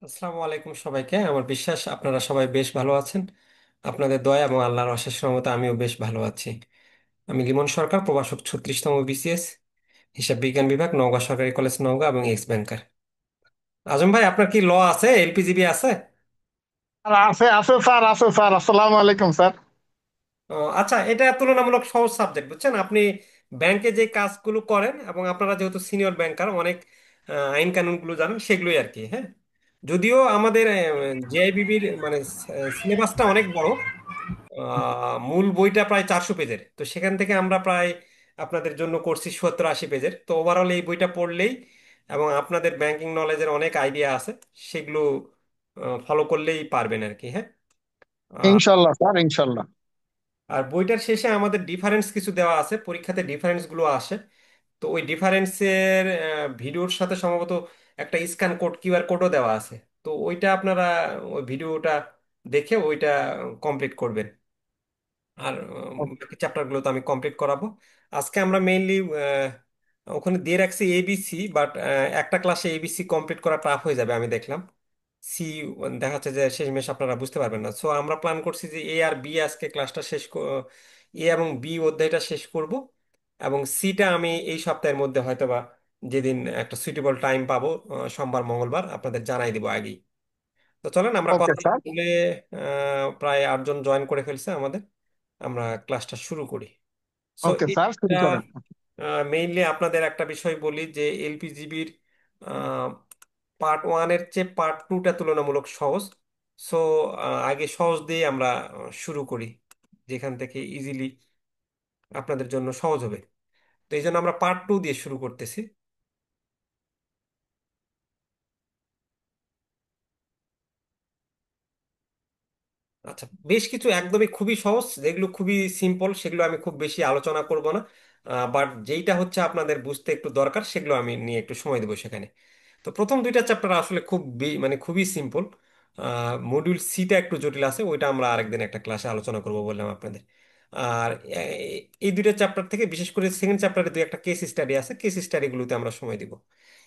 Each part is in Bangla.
আসসালামু আলাইকুম সবাইকে। আমার বিশ্বাস আপনারা সবাই বেশ ভালো আছেন। আপনাদের দয়া এবং আল্লাহর অশেষ রহমতে আমিও বেশ ভালো আছি। আমি লিমন সরকার, প্রভাষক 36তম বিসিএস, হিসাব বিজ্ঞান বিভাগ, নওগাঁ সরকারি কলেজ নওগাঁ এবং এক্স ব্যাংকার। আজম ভাই, আপনার কি ল আছে, এলপিজিবি আছে? আর আছে আছে স্যার, আছে স্যার। আসসালামু আলাইকুম স্যার। আচ্ছা, এটা তুলনামূলক সহজ সাবজেক্ট, বুঝছেন? আপনি ব্যাংকে যে কাজগুলো করেন এবং আপনারা যেহেতু সিনিয়র ব্যাংকার, অনেক আইন কানুনগুলো জানেন, সেগুলোই আর কি। হ্যাঁ, যদিও আমাদের জেআইবিবির মানে সিলেবাসটা অনেক বড়। মূল বইটা প্রায় 400 পেজের, তো সেখান থেকে আমরা প্রায় আপনাদের জন্য করছি 70-80 পেজের। তো ওভারঅল এই বইটা পড়লেই এবং আপনাদের ব্যাংকিং নলেজের অনেক আইডিয়া আছে, সেগুলো ফলো করলেই পারবেন আর কি। হ্যাঁ। আহ, ইনশাল্লাহ স্যার, ইনশাল্লাহ। আর বইটার শেষে আমাদের ডিফারেন্স কিছু দেওয়া আছে, পরীক্ষাতে ডিফারেন্স গুলো আসে। তো ওই ডিফারেন্সের ভিডিওর সাথে সম্ভবত একটা স্ক্যান কোড, কিউআর কোডও দেওয়া আছে। তো ওইটা আপনারা ওই ভিডিওটা দেখে ওইটা কমপ্লিট করবেন। আর বাকি চ্যাপ্টারগুলো তো আমি কমপ্লিট করাবো। আজকে আমরা মেইনলি ওখানে দিয়ে রাখছি এবিসি, বাট একটা ক্লাসে এবিসি কমপ্লিট করা টাফ হয়ে যাবে আমি দেখলাম। সি দেখা যাচ্ছে যে শেষমেশ আপনারা বুঝতে পারবেন না। সো আমরা প্ল্যান করছি যে এ আর বি আজকে ক্লাসটা এ এবং বি অধ্যায়টা শেষ করব, এবং সিটা আমি এই সপ্তাহের মধ্যে হয়তোবা যেদিন একটা সুইটেবল টাইম পাবো, সোমবার মঙ্গলবার আপনাদের জানাই দিব আগেই। তো চলেন আমরা ওকে কথা না স্যার। বলে, প্রায় 8 জন জয়েন করে ফেলছে আমাদের, আমরা ক্লাসটা শুরু করি। সো ওকে স্যার, শুরু এটা করেন। মেইনলি আপনাদের একটা বিষয় বলি যে এলপিজিবির পার্ট 1-এর চেয়ে পার্ট 2টা তুলনামূলক সহজ। সো আগে সহজ দিয়ে আমরা শুরু করি, যেখান থেকে ইজিলি আপনাদের জন্য সহজ হবে। তো এই জন্য আমরা পার্ট 2 দিয়ে শুরু করতেছি। আচ্ছা, বেশ কিছু একদমই খুবই সহজ, যেগুলো খুবই সিম্পল, সেগুলো আমি খুব বেশি আলোচনা করব না। বাট যেইটা হচ্ছে আপনাদের বুঝতে একটু দরকার, সেগুলো আমি নিয়ে একটু সময় দেবো সেখানে। তো প্রথম দুইটা চ্যাপ্টার আসলে খুব মানে খুবই সিম্পল। মডিউল সিটা একটু জটিল আছে, ওইটা আমরা আরেকদিন একটা ক্লাসে আলোচনা করব বললাম আপনাদের। আর এই দুইটা চ্যাপ্টার থেকে বিশেষ করে সেকেন্ড চ্যাপ্টারে দুই একটা কেস স্টাডি আছে, কেস স্টাডিগুলোতে আমরা সময় দিব।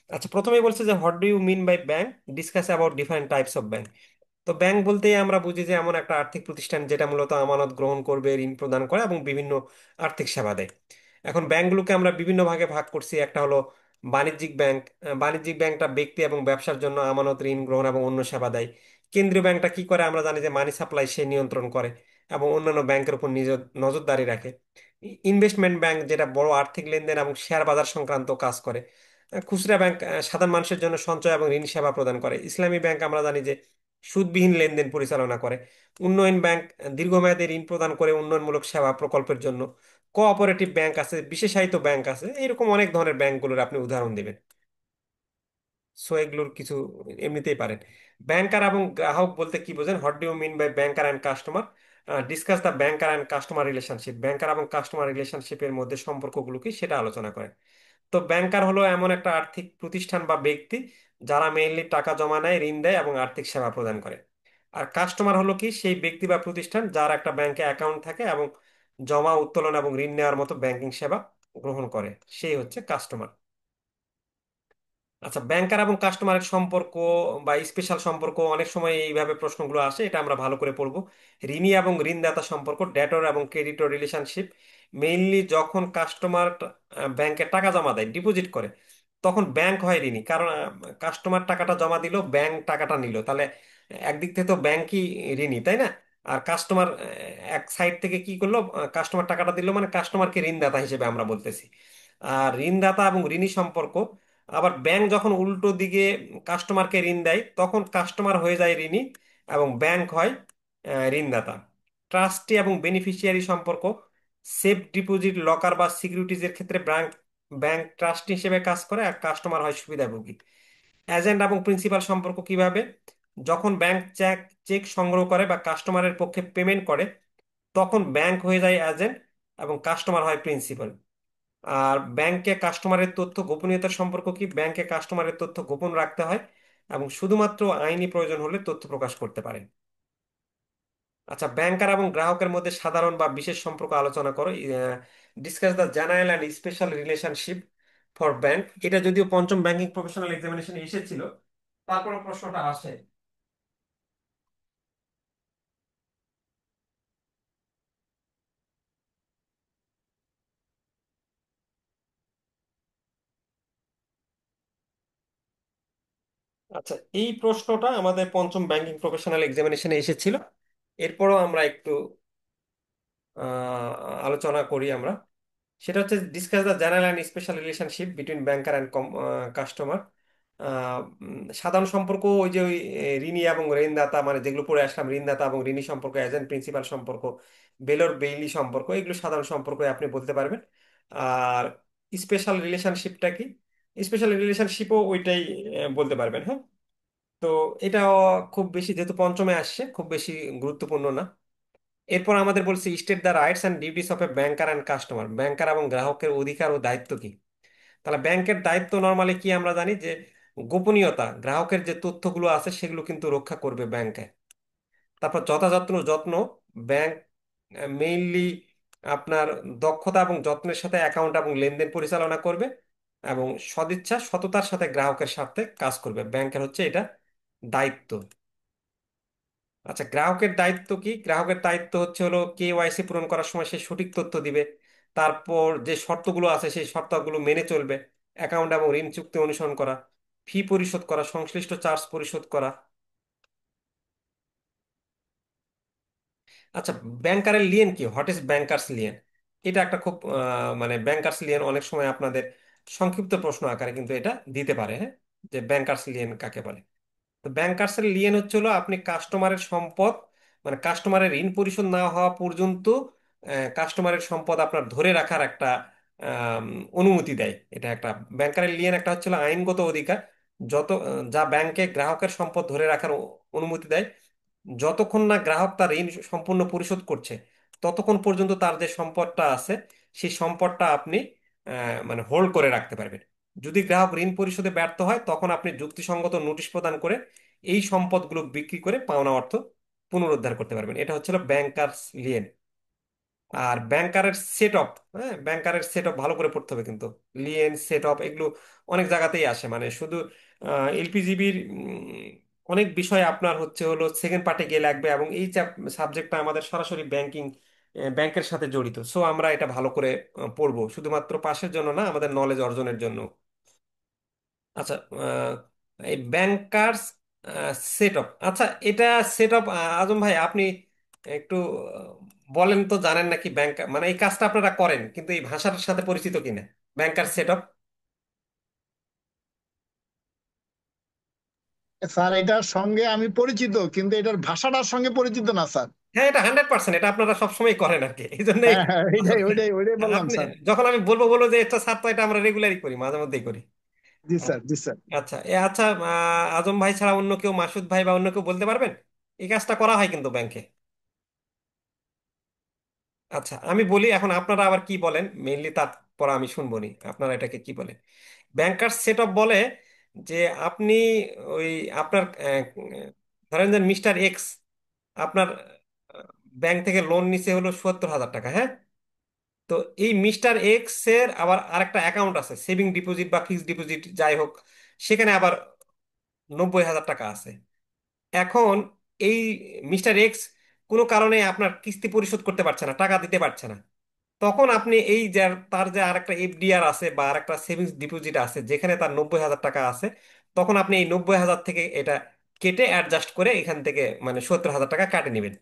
আচ্ছা, প্রথমেই বলছে যে what do you mean by bank, discuss about different types of bank. তো ব্যাংক বলতেই আমরা বুঝি যে এমন একটা আর্থিক প্রতিষ্ঠান যেটা মূলত আমানত গ্রহণ করবে, ঋণ প্রদান করে এবং বিভিন্ন আর্থিক সেবা দেয়। এখন ব্যাংকগুলোকে আমরা বিভিন্ন ভাগে ভাগ করছি। একটা হলো বাণিজ্যিক ব্যাংক। বাণিজ্যিক ব্যাংকটা ব্যক্তি এবং ব্যবসার জন্য আমানত, ঋণ গ্রহণ এবং অন্য সেবা দেয়। কেন্দ্রীয় ব্যাংকটা কি করে আমরা জানি যে মানি সাপ্লাই সে নিয়ন্ত্রণ করে এবং অন্যান্য ব্যাংকের উপর নিজ নজরদারি রাখে। ইনভেস্টমেন্ট ব্যাংক যেটা বড় আর্থিক লেনদেন এবং শেয়ার বাজার সংক্রান্ত কাজ করে। খুচরা ব্যাংক সাধারণ মানুষের জন্য সঞ্চয় এবং ঋণ সেবা প্রদান করে। ইসলামী ব্যাংক আমরা জানি যে সুদবিহীন লেনদেন পরিচালনা করে। উন্নয়ন ব্যাংক দীর্ঘমেয়াদী ঋণ প্রদান করে উন্নয়নমূলক সেবা প্রকল্পের জন্য। কোঅপারেটিভ ব্যাংক আছে, বিশেষায়িত ব্যাংক আছে, এরকম অনেক ধরনের ব্যাংকগুলোর আপনি উদাহরণ দিবেন। সো এগুলোর কিছু এমনিতেই পারেন। ব্যাংকার এবং গ্রাহক বলতে কি বোঝেন, what do you mean by banker and customer? Discuss the banker and customer relationship. Banker এবং কাস্টমার রিলেশনশিপের মধ্যে সম্পর্কগুলো কি সেটা আলোচনা করেন। তো ব্যাংকার হলো এমন একটা আর্থিক প্রতিষ্ঠান বা ব্যক্তি যারা মেইনলি টাকা জমা নেয়, ঋণ দেয় এবং আর্থিক সেবা প্রদান করে। আর কাস্টমার হলো কি সেই ব্যক্তি বা প্রতিষ্ঠান যার একটা ব্যাংকে অ্যাকাউন্ট থাকে এবং জমা, উত্তোলন এবং ঋণ নেওয়ার মতো ব্যাংকিং সেবা গ্রহণ করে, সেই হচ্ছে কাস্টমার। আচ্ছা, ব্যাংকার এবং কাস্টমারের সম্পর্ক বা স্পেশাল সম্পর্ক, অনেক সময় এইভাবে প্রশ্নগুলো আসে, এটা আমরা ভালো করে পড়বো। ঋণী এবং ঋণদাতা সম্পর্ক, ডেটর এবং ক্রেডিটর রিলেশনশিপ। মেইনলি যখন কাস্টমার ব্যাংকে টাকা জমা দেয়, ডিপোজিট করে, তখন ব্যাংক হয় ঋণী, কারণ কাস্টমার টাকাটা জমা দিল, ব্যাংক টাকাটা নিল, তাহলে একদিক থেকে তো ব্যাংকই ঋণী, তাই না? আর কাস্টমার এক সাইড থেকে কি করলো, কাস্টমার টাকাটা দিল, মানে কাস্টমারকে ঋণদাতা হিসেবে আমরা বলতেছি। আর ঋণদাতা এবং ঋণী সম্পর্ক, আবার ব্যাংক যখন উল্টো দিকে কাস্টমারকে ঋণ দেয়, তখন কাস্টমার হয়ে যায় ঋণী এবং ব্যাংক হয় ঋণদাতা। ট্রাস্টি এবং বেনিফিশিয়ারি সম্পর্ক, সেফ ডিপোজিট, লকার বা সিকিউরিটিজের ক্ষেত্রে ব্যাংক ব্যাংক ট্রাস্টি হিসেবে কাজ করে আর কাস্টমার হয় সুবিধাভোগী। এজেন্ট এবং প্রিন্সিপাল সম্পর্ক কিভাবে, যখন ব্যাংক চেক চেক সংগ্রহ করে বা কাস্টমারের পক্ষে পেমেন্ট করে, তখন ব্যাংক হয়ে যায় এজেন্ট এবং কাস্টমার হয় প্রিন্সিপাল। আর ব্যাংকে কাস্টমারের তথ্য গোপনীয়তার সম্পর্ক কি, ব্যাংকে কাস্টমারের তথ্য গোপন রাখতে হয় এবং শুধুমাত্র আইনি প্রয়োজন হলে তথ্য প্রকাশ করতে পারে। আচ্ছা, ব্যাংকার এবং গ্রাহকের মধ্যে সাধারণ বা বিশেষ সম্পর্ক আলোচনা করো। Discuss the general and special relationship for bank. এটা যদিও পঞ্চম ব্যাংকিং প্রফেশনাল এক্সামিনেশনে এসেছিল, তারপরে প্রশ্নটা আসে। আচ্ছা, এই প্রশ্নটা আমাদের পঞ্চম ব্যাংকিং প্রফেশনাল এক্সামিনেশনে এসেছিল। এরপরও আমরা একটু আলোচনা করি আমরা। সেটা হচ্ছে discuss the general and special relationship between banker and customer. সাধারণ সম্পর্ক, ওই যে ওই ঋণী এবং ঋণদাতা, মানে যেগুলো পড়ে আসলাম, ঋণদাতা এবং ঋণী সম্পর্ক, এজেন্ট প্রিন্সিপাল সম্পর্ক, বেলর বেইলি সম্পর্ক, এগুলো সাধারণ সম্পর্ক আপনি বলতে পারবেন। আর স্পেশাল রিলেশনশিপটা কি? স্পেশাল রিলেশনশিপও ওইটাই বলতে পারবেন, হ্যাঁ। তো এটাও খুব বেশি, যেহেতু পঞ্চমে আসছে, খুব বেশি গুরুত্বপূর্ণ না। এরপর আমাদের বলছে state the rights and duties of a banker and customer. Banker এবং গ্রাহকের অধিকার ও দায়িত্ব কি? তাহলে ব্যাংকের দায়িত্ব নর্মালি কি আমরা জানি যে গোপনীয়তা, গ্রাহকের যে তথ্যগুলো আছে সেগুলো কিন্তু রক্ষা করবে ব্যাংকে। তারপর যথাযথ যত্ন, ব্যাংক মেইনলি আপনার দক্ষতা এবং যত্নের সাথে অ্যাকাউন্ট এবং লেনদেন পরিচালনা করবে, এবং সদিচ্ছা সততার সাথে গ্রাহকের সাথে কাজ করবে। ব্যাংকের হচ্ছে এটা দায়িত্ব। আচ্ছা, গ্রাহকের দায়িত্ব কি? গ্রাহকের দায়িত্ব হচ্ছে হলো কেওয়াইসি পূরণ করার সময় সে সঠিক তথ্য দিবে, তারপর যে শর্তগুলো আছে সেই শর্তগুলো মেনে চলবে, অ্যাকাউন্ট এবং ঋণ চুক্তি অনুসরণ করা, ফি পরিশোধ করা, সংশ্লিষ্ট চার্জ পরিশোধ করা। আচ্ছা, ব্যাংকারের লিয়েন কি? What is bankers Leyen? এটা একটা খুব মানে ব্যাংকার্স লিয়েন অনেক সময় আপনাদের সংক্ষিপ্ত প্রশ্ন আকারে কিন্তু এটা দিতে পারে, হ্যাঁ, যে ব্যাংকার্স লিয়েন কাকে বলে। তো ব্যাংকার্সের লিয়েন হচ্ছে হলো আপনি কাস্টমারের সম্পদ, মানে কাস্টমারের ঋণ পরিশোধ না হওয়া পর্যন্ত কাস্টমারের সম্পদ আপনার ধরে রাখার একটা আম, অনুমতি দেয়। এটা একটা ব্যাংকারের লিয়েন, একটা হচ্ছে হলো আইনগত অধিকার, যা ব্যাংকে গ্রাহকের সম্পদ ধরে রাখার অনুমতি দেয়। যতক্ষণ না গ্রাহক তার ঋণ সম্পূর্ণ পরিশোধ করছে, ততক্ষণ পর্যন্ত তার যে সম্পদটা আছে সেই সম্পদটা আপনি মানে হোল্ড করে রাখতে পারবেন। যদি গ্রাহক ঋণ পরিশোধে ব্যর্থ হয়, তখন আপনি যুক্তিসঙ্গত নোটিশ প্রদান করে এই সম্পদগুলো বিক্রি করে পাওনা অর্থ পুনরুদ্ধার করতে পারবেন। এটা হচ্ছে ব্যাংকার্স লিয়েন। আর ব্যাংকারের সেট অফ, হ্যাঁ, ব্যাংকারের সেট অফ ভালো করে পড়তে হবে কিন্তু। লিয়েন, সেট অফ, এগুলো অনেক জায়গাতেই আসে, মানে শুধু এলপিজিবির অনেক বিষয় আপনার হচ্ছে হলো সেকেন্ড পার্টে গিয়ে লাগবে, এবং এই সাবজেক্টটা আমাদের সরাসরি ব্যাংকের সাথে জড়িত। সো আমরা এটা ভালো করে পড়বো, শুধুমাত্র পাশের জন্য না, আমাদের নলেজ অর্জনের জন্য। আচ্ছা, এই ব্যাংকার্স সেট আপ, আচ্ছা এটা সেট আপ, আজম ভাই আপনি একটু বলেন তো, জানেন নাকি ব্যাংক, মানে এই কাজটা আপনারা করেন কিন্তু এই ভাষার সাথে পরিচিত কিনা? ব্যাংকার সেট আপ। স্যার এটার সঙ্গে আমি পরিচিত, কিন্তু এটার ভাষাটার সঙ্গে পরিচিত না স্যার। হ্যাঁ, এটা 100%, এটা আপনারা সবসময় করেন আর কি, এই জন্যই। হ্যাঁ হ্যাঁ, আচ্ছা, ওইটাই ওইটাই ওইটাই বললাম আপনি স্যার। যখন আমি বলবো যে এটা স্যার, তো এটা আমরা রেগুলারই করি, মাঝে মধ্যেই করি। জি স্যার, জি স্যার। আচ্ছা, আচ্ছা, আজম ভাই ছাড়া অন্য কেউ, মাসুদ ভাই বা অন্য কেউ বলতে পারবেন? এই কাজটা করা হয় কিন্তু ব্যাংকে। আচ্ছা, আমি বলি, এখন আপনারা আবার কি বলেন মেইনলি, তারপর আমি শুনবো নি আপনারা এটাকে কি বলেন। ব্যাংকার সেট আপ বলে যে আপনি ওই আপনার ধরেন যে মিস্টার এক্স আপনার ব্যাংক থেকে লোন নিছে হলো 70,000 টাকা, হ্যাঁ। তো এই মিস্টার এক্স এর আবার আরেকটা অ্যাকাউন্ট আছে, সেভিং ডিপোজিট বা ফিক্সড ডিপোজিট যাই হোক, সেখানে আবার 90,000 টাকা আছে। এখন এই মিস্টার এক্স কোনো কারণে আপনার কিস্তি পরিশোধ করতে পারছে না, টাকা দিতে পারছে না। তখন আপনি এই যে তার যে আরেকটা এফডিআর আছে বা আরেকটা সেভিংস ডিপোজিট আছে যেখানে তার 90,000 টাকা আছে, তখন আপনি এই 90,000 থেকে এটা কেটে অ্যাডজাস্ট করে এখান থেকে মানে 70,000 টাকা কাটে নেবেন।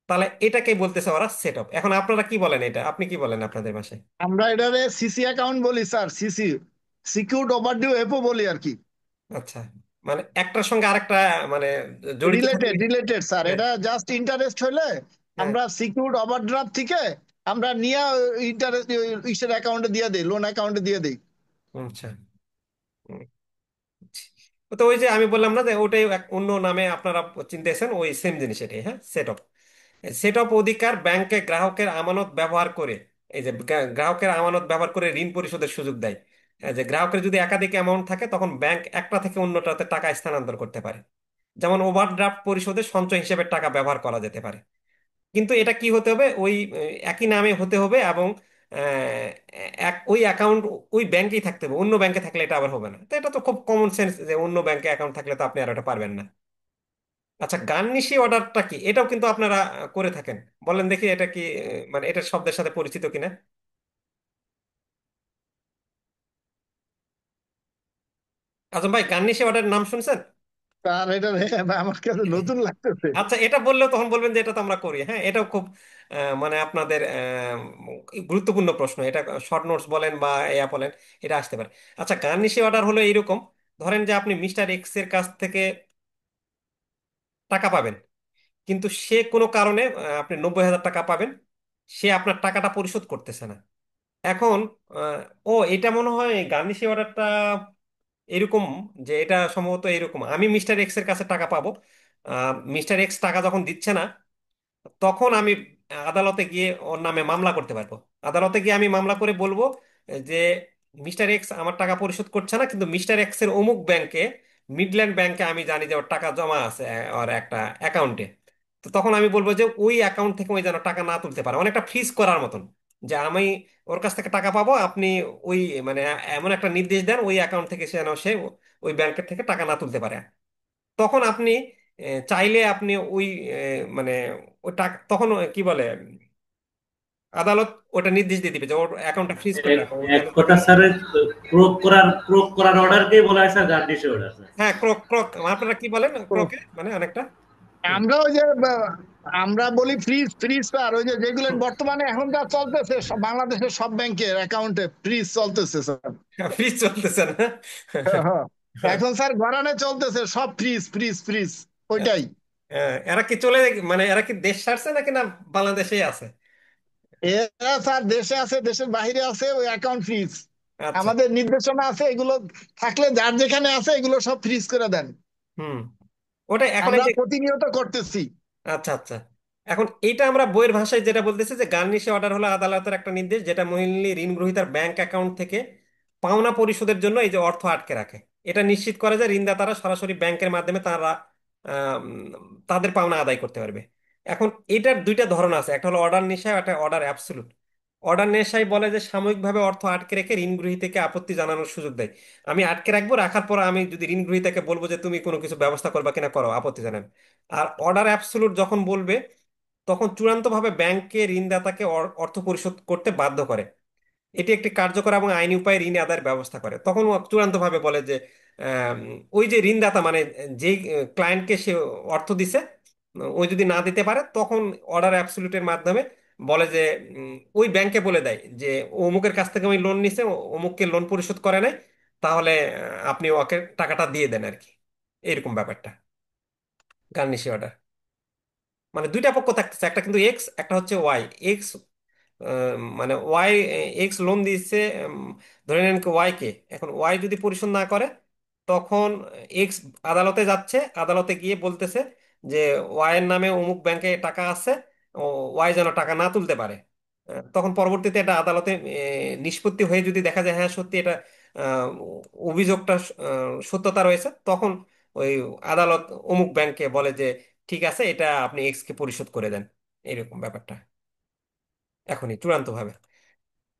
তাহলে এটাকে বলতেছে ওরা সেট আপ। এখন আপনারা কি বলেন, এটা আপনি কি বলেন আপনাদের ভাষায়? আমরা এটারে সিসি অ্যাকাউন্ট বলি স্যার, সিসি, সিকিউরড ওভারডিউ এপো বলি আর কি। আচ্ছা, মানে একটার সঙ্গে আরেকটা মানে জড়িত থাকলে। রিলেটেড রিলেটেড স্যার, হ্যাঁ, এটা জাস্ট ইন্টারেস্ট হইলে হ্যাঁ। আমরা সিকিউরড ওভারড্রাফট থেকে আমরা নিয়ে ইন্টারেস্ট ইসের অ্যাকাউন্টে দিয়ে দেই, লোন অ্যাকাউন্টে দিয়ে দেই। আচ্ছা। হুম। তো ওই যে আমি বললাম না যে ওটাই অন্য নামে আপনারা চিনতেছেন, ওই সেম জিনিস এটাই, হ্যাঁ, সেট আপ। সেট আপ অধিকার ব্যাংকে গ্রাহকের আমানত ব্যবহার করে, এই যে গ্রাহকের আমানত ব্যবহার করে ঋণ পরিশোধের সুযোগ দেয়। যে গ্রাহকের যদি একাধিক অ্যামাউন্ট থাকে, তখন ব্যাংক একটা থেকে অন্যটাতে টাকা স্থানান্তর করতে পারে। যেমন ওভারড্রাফট পরিশোধে সঞ্চয় হিসেবে টাকা ব্যবহার করা যেতে পারে। কিন্তু এটা কি হতে হবে, ওই একই নামে হতে হবে, এবং আহ, এক ওই অ্যাকাউন্ট ওই ব্যাংকেই থাকতে হবে, অন্য ব্যাংকে থাকলে এটা আবার হবে না। তো এটা তো খুব কমন সেন্স যে অন্য ব্যাংকে অ্যাকাউন্ট থাকলে তো আপনি আর এটা পারবেন না। আচ্ছা, গার্নিশি অর্ডারটা কি? এটাও কিন্তু আপনারা করে থাকেন। বলেন দেখি এটা কি মানে এটা শব্দের সাথে পরিচিত কিনা। আজম ভাই, গার্নিশি অর্ডারের নাম শুনছেন? আর এটা আমার কাছে নতুন লাগতেছে। আচ্ছা, এটা বললেও তখন বলবেন যে এটা তো আমরা করি। হ্যাঁ, এটাও খুব মানে আপনাদের গুরুত্বপূর্ণ প্রশ্ন। এটা শর্ট নোটস বলেন বা ইয়া বলেন, এটা আসতে পারে। আচ্ছা, গার্নিশি অর্ডার হলো এইরকম, ধরেন যে আপনি মিস্টার এক্স এর কাছ থেকে টাকা পাবেন, কিন্তু সে কোনো কারণে আপনি 90,000 টাকা পাবেন, সে আপনার টাকাটা পরিশোধ করতেছে না। এখন ও এটা মনে হয় গার্নিশি অর্ডারটা এরকম, যে এটা সম্ভবত এরকম, আমি মিস্টার এক্স এর কাছে টাকা পাবো, মিস্টার এক্স টাকা যখন দিচ্ছে না, তখন আমি আদালতে গিয়ে ওর নামে মামলা করতে পারবো। আদালতে গিয়ে আমি মামলা করে বলবো যে মিস্টার এক্স আমার টাকা পরিশোধ করছে না, কিন্তু মিস্টার এক্স এর অমুক ব্যাংকে, মিডল্যান্ড ব্যাংকে আমি জানি যে ওর টাকা জমা আছে ওর একটা অ্যাকাউন্টে। তো তখন আমি বলবো যে ওই অ্যাকাউন্ট থেকে ওই যেন টাকা না তুলতে পারে, অনেকটা ফ্রিজ করার মতন। যে আমি ওর কাছ থেকে টাকা পাবো, আপনি ওই মানে এমন একটা নির্দেশ দেন ওই অ্যাকাউন্ট থেকে সে যেন সে ওই ব্যাংকের থেকে টাকা না তুলতে পারে। তখন আপনি চাইলে আপনি ওই মানে ওই টাকা তখন কি বলে, আদালত ওটা নির্দেশ দিয়ে দিবে যে ওর অ্যাকাউন্টটা ফ্রিজ করে এক রাখো, ও এক যেন। কথা স্যারের প্রয়োগ করার অর্ডারকেই বলা হয় স্যার গার্নিশি অর্ডার স্যার। হ্যাঁ, ক্রক ক্রক, আপনারা কি বলেন ক্রকে মানে অনেকটা। হুম। আমরা ওই যে আমরা বলি ফ্রিজ, ফ্রিজ স্যার, ওই যে যেগুলো বর্তমানে এখন যা চলতেছে বাংলাদেশের সব ব্যাংকের অ্যাকাউন্টে ফ্রিজ চলতেছে স্যার। ফ্রিজ চলতেছে না? হ্যাঁ, হ্যাঁ। এখন স্যার গড়ানে চলতেছে সব ফ্রিজ ফ্রিজ ফ্রিজ, ওইটাই। এরা কি চলে, মানে এরা কি দেশ ছাড়ছে নাকি না বাংলাদেশেই আছে? এরা স্যার দেশে আছে, দেশের বাইরে আছে, ওই অ্যাকাউন্ট ফ্রিজ। আচ্ছা। আমাদের নির্দেশনা আছে এগুলো থাকলে যার যেখানে আছে এগুলো সব ফ্রিজ করে দেন। হুম। ওটা এখন এই আমরা যে, প্রতিনিয়ত করতেছি। আচ্ছা আচ্ছা, এখন এটা আমরা বইয়ের ভাষায় যেটা বলতেছি যে গার্নিশে অর্ডার হলো আদালতের একটা নির্দেশ যেটা মহিলা ঋণ গ্রহীতার ব্যাংক অ্যাকাউন্ট থেকে পাওনা পরিশোধের জন্য এই যে অর্থ আটকে রাখে। এটা নিশ্চিত করে যে ঋণদাতারা সরাসরি ব্যাংকের মাধ্যমে তারা তাদের পাওনা আদায় করতে পারবে। এখন এটার দুইটা ধরন আছে, একটা হলো অর্ডার নিশাই, একটা অর্ডার অ্যাবসলুট। অর্ডার নেশাই বলে যে সাময়িকভাবে অর্থ আটকে রেখে ঋণ গ্রহীতাকে আপত্তি জানানোর সুযোগ দেয়। আমি আটকে রাখবো, রাখার পর আমি যদি ঋণ গ্রহীতাকে বলবো যে তুমি কোনো কিছু ব্যবস্থা করবা কিনা করো, আপত্তি জানান। আর অর্ডার অ্যাবসলুট যখন বলবে, তখন চূড়ান্তভাবে ব্যাংককে ঋণদাতাকে অর্থ পরিশোধ করতে বাধ্য করে। এটি একটি কার্যকর এবং আইনি উপায়ে ঋণ আদায়ের ব্যবস্থা করে। তখন ও চূড়ান্তভাবে বলে যে আম, ওই যে ঋণদাতা মানে যেই ক্লায়েন্টকে সে অর্থ দিছে, ওই যদি না দিতে পারে, তখন অর্ডার অ্যাবসলিউটের মাধ্যমে বলে যে ওই ব্যাংকে বলে দেয় যে অমুকের কাছ থেকে ওই লোন নিছে, অমুককে লোন পরিশোধ করে নাই, তাহলে আপনি ওকে টাকাটা দিয়ে দেন আর কি। এরকম ব্যাপারটা গার্নিশি অর্ডার। মানে দুইটা পক্ষ থাকতেছে, একটা কিন্তু এক্স, একটা হচ্ছে ওয়াই। এক্স মানে ওয়াই, এক্স লোন দিচ্ছে ধরে নেন ওয়াই কে। এখন ওয়াই যদি পরিশোধ না করে, তখন এক্স আদালতে যাচ্ছে, আদালতে গিয়ে বলতেছে যে ওয়াই এর নামে অমুক ব্যাংকে টাকা আছে, ও ওয়াই যেন টাকা না তুলতে পারে। তখন পরবর্তীতে এটা আদালতে নিষ্পত্তি হয়ে যদি দেখা যায় হ্যাঁ সত্যি এটা আহ, অভিযোগটা সত্যতা রয়েছে, তখন ওই আদালত অমুক ব্যাংকে বলে যে ঠিক আছে, এটা আপনি এক্স কে পরিশোধ করে দেন। এরকম ব্যাপারটা এখনই চূড়ান্ত ভাবে।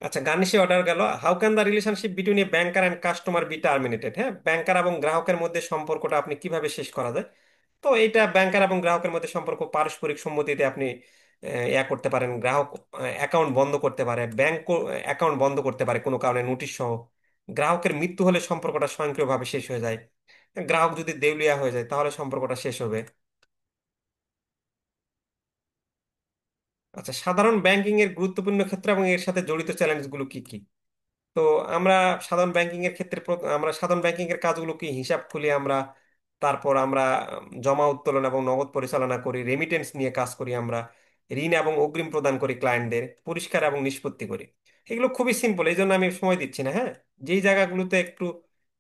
আচ্ছা, গার্নিশি অর্ডার গেল। How can the relationship between a banker and customer be terminated? হ্যাঁ, ব্যাংকার এবং গ্রাহকের মধ্যে সম্পর্কটা আপনি কিভাবে শেষ করা যায়? তো এইটা ব্যাংকার এবং গ্রাহকের মধ্যে সম্পর্ক পারস্পরিক সম্মতিতে আপনি ইয়া করতে পারেন। গ্রাহক অ্যাকাউন্ট বন্ধ করতে পারে, ব্যাংক অ্যাকাউন্ট বন্ধ করতে পারে কোনো কারণে নোটিশ সহ। গ্রাহকের মৃত্যু হলে সম্পর্কটা স্বয়ংক্রিয়ভাবে শেষ হয়ে যায়। গ্রাহক যদি দেউলিয়া হয়ে যায় তাহলে সম্পর্কটা শেষ হবে। আচ্ছা, সাধারণ ব্যাংকিং এর গুরুত্বপূর্ণ ক্ষেত্র এবং এর সাথে জড়িত চ্যালেঞ্জগুলো কি কি? তো আমরা সাধারণ ব্যাংকিং এর ক্ষেত্রে আমরা সাধারণ ব্যাংকিং এর কাজগুলো কি, হিসাব খুলি আমরা, তারপর আমরা জমা উত্তোলন এবং নগদ পরিচালনা করি, রেমিটেন্স নিয়ে কাজ করি আমরা, ঋণ এবং অগ্রিম প্রদান করি ক্লায়েন্টদের, পরিষ্কার এবং নিষ্পত্তি করি। এগুলো খুবই সিম্পল, এই জন্য আমি সময় দিচ্ছি না। হ্যাঁ, যেই জায়গাগুলোতে একটু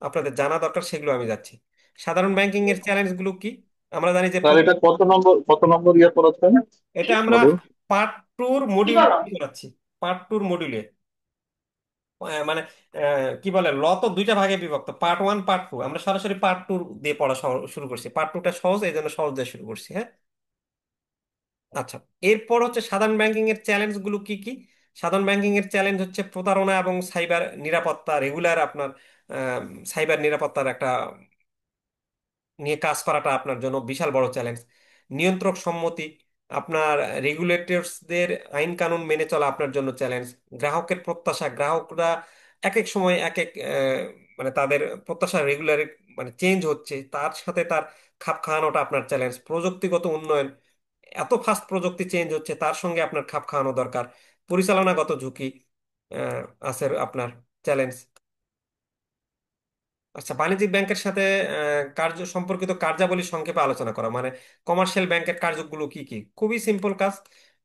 আপনাদের জানা দরকার সেগুলো আমি যাচ্ছি। সাধারণ ব্যাংকিং এর চ্যালেঞ্জগুলো কি? আমরা জানি যে স্যার এটা কত নম্বর ইয়ে করেছেন এটা আমরা মডিউল? পার্ট টুর মডিউলে করাচ্ছি। পার্ট টুর মডিউলে মানে কি বলে, ল তো দুইটা ভাগে বিভক্ত, পার্ট ওয়ান পার্ট টু। আমরা সরাসরি পার্ট টু দিয়ে পড়া শুরু করছি, পার্ট টুটা সহজ এই জন্য সহজ দিয়ে শুরু করছি। হ্যাঁ। আচ্ছা, এরপর হচ্ছে সাধারণ ব্যাংকিং এর চ্যালেঞ্জ গুলো কি কি। সাধারণ ব্যাংকিং এর চ্যালেঞ্জ হচ্ছে প্রতারণা এবং সাইবার নিরাপত্তা, রেগুলার আপনার সাইবার নিরাপত্তার একটা নিয়ে কাজ করাটা আপনার জন্য বিশাল বড় চ্যালেঞ্জ। নিয়ন্ত্রক সম্মতি, আপনার রেগুলেটরসদের আইন কানুন মেনে চলা আপনার জন্য চ্যালেঞ্জ। গ্রাহকের প্রত্যাশা, গ্রাহকরা এক এক সময় এক এক মানে তাদের প্রত্যাশা রেগুলার মানে চেঞ্জ হচ্ছে, তার সাথে তার খাপ খাওয়ানোটা আপনার চ্যালেঞ্জ। প্রযুক্তিগত উন্নয়ন, এত ফাস্ট প্রযুক্তি চেঞ্জ হচ্ছে, তার সঙ্গে আপনার খাপ খাওয়ানো দরকার। পরিচালনাগত ঝুঁকি আছে আপনার চ্যালেঞ্জ। আচ্ছা, বাণিজ্যিক ব্যাংকের সাথে কার্য সম্পর্কিত কার্যাবলী সংক্ষেপে আলোচনা করা, মানে কমার্শিয়াল ব্যাংকের কার্যগুলো কি কি? খুবই সিম্পল কাজ।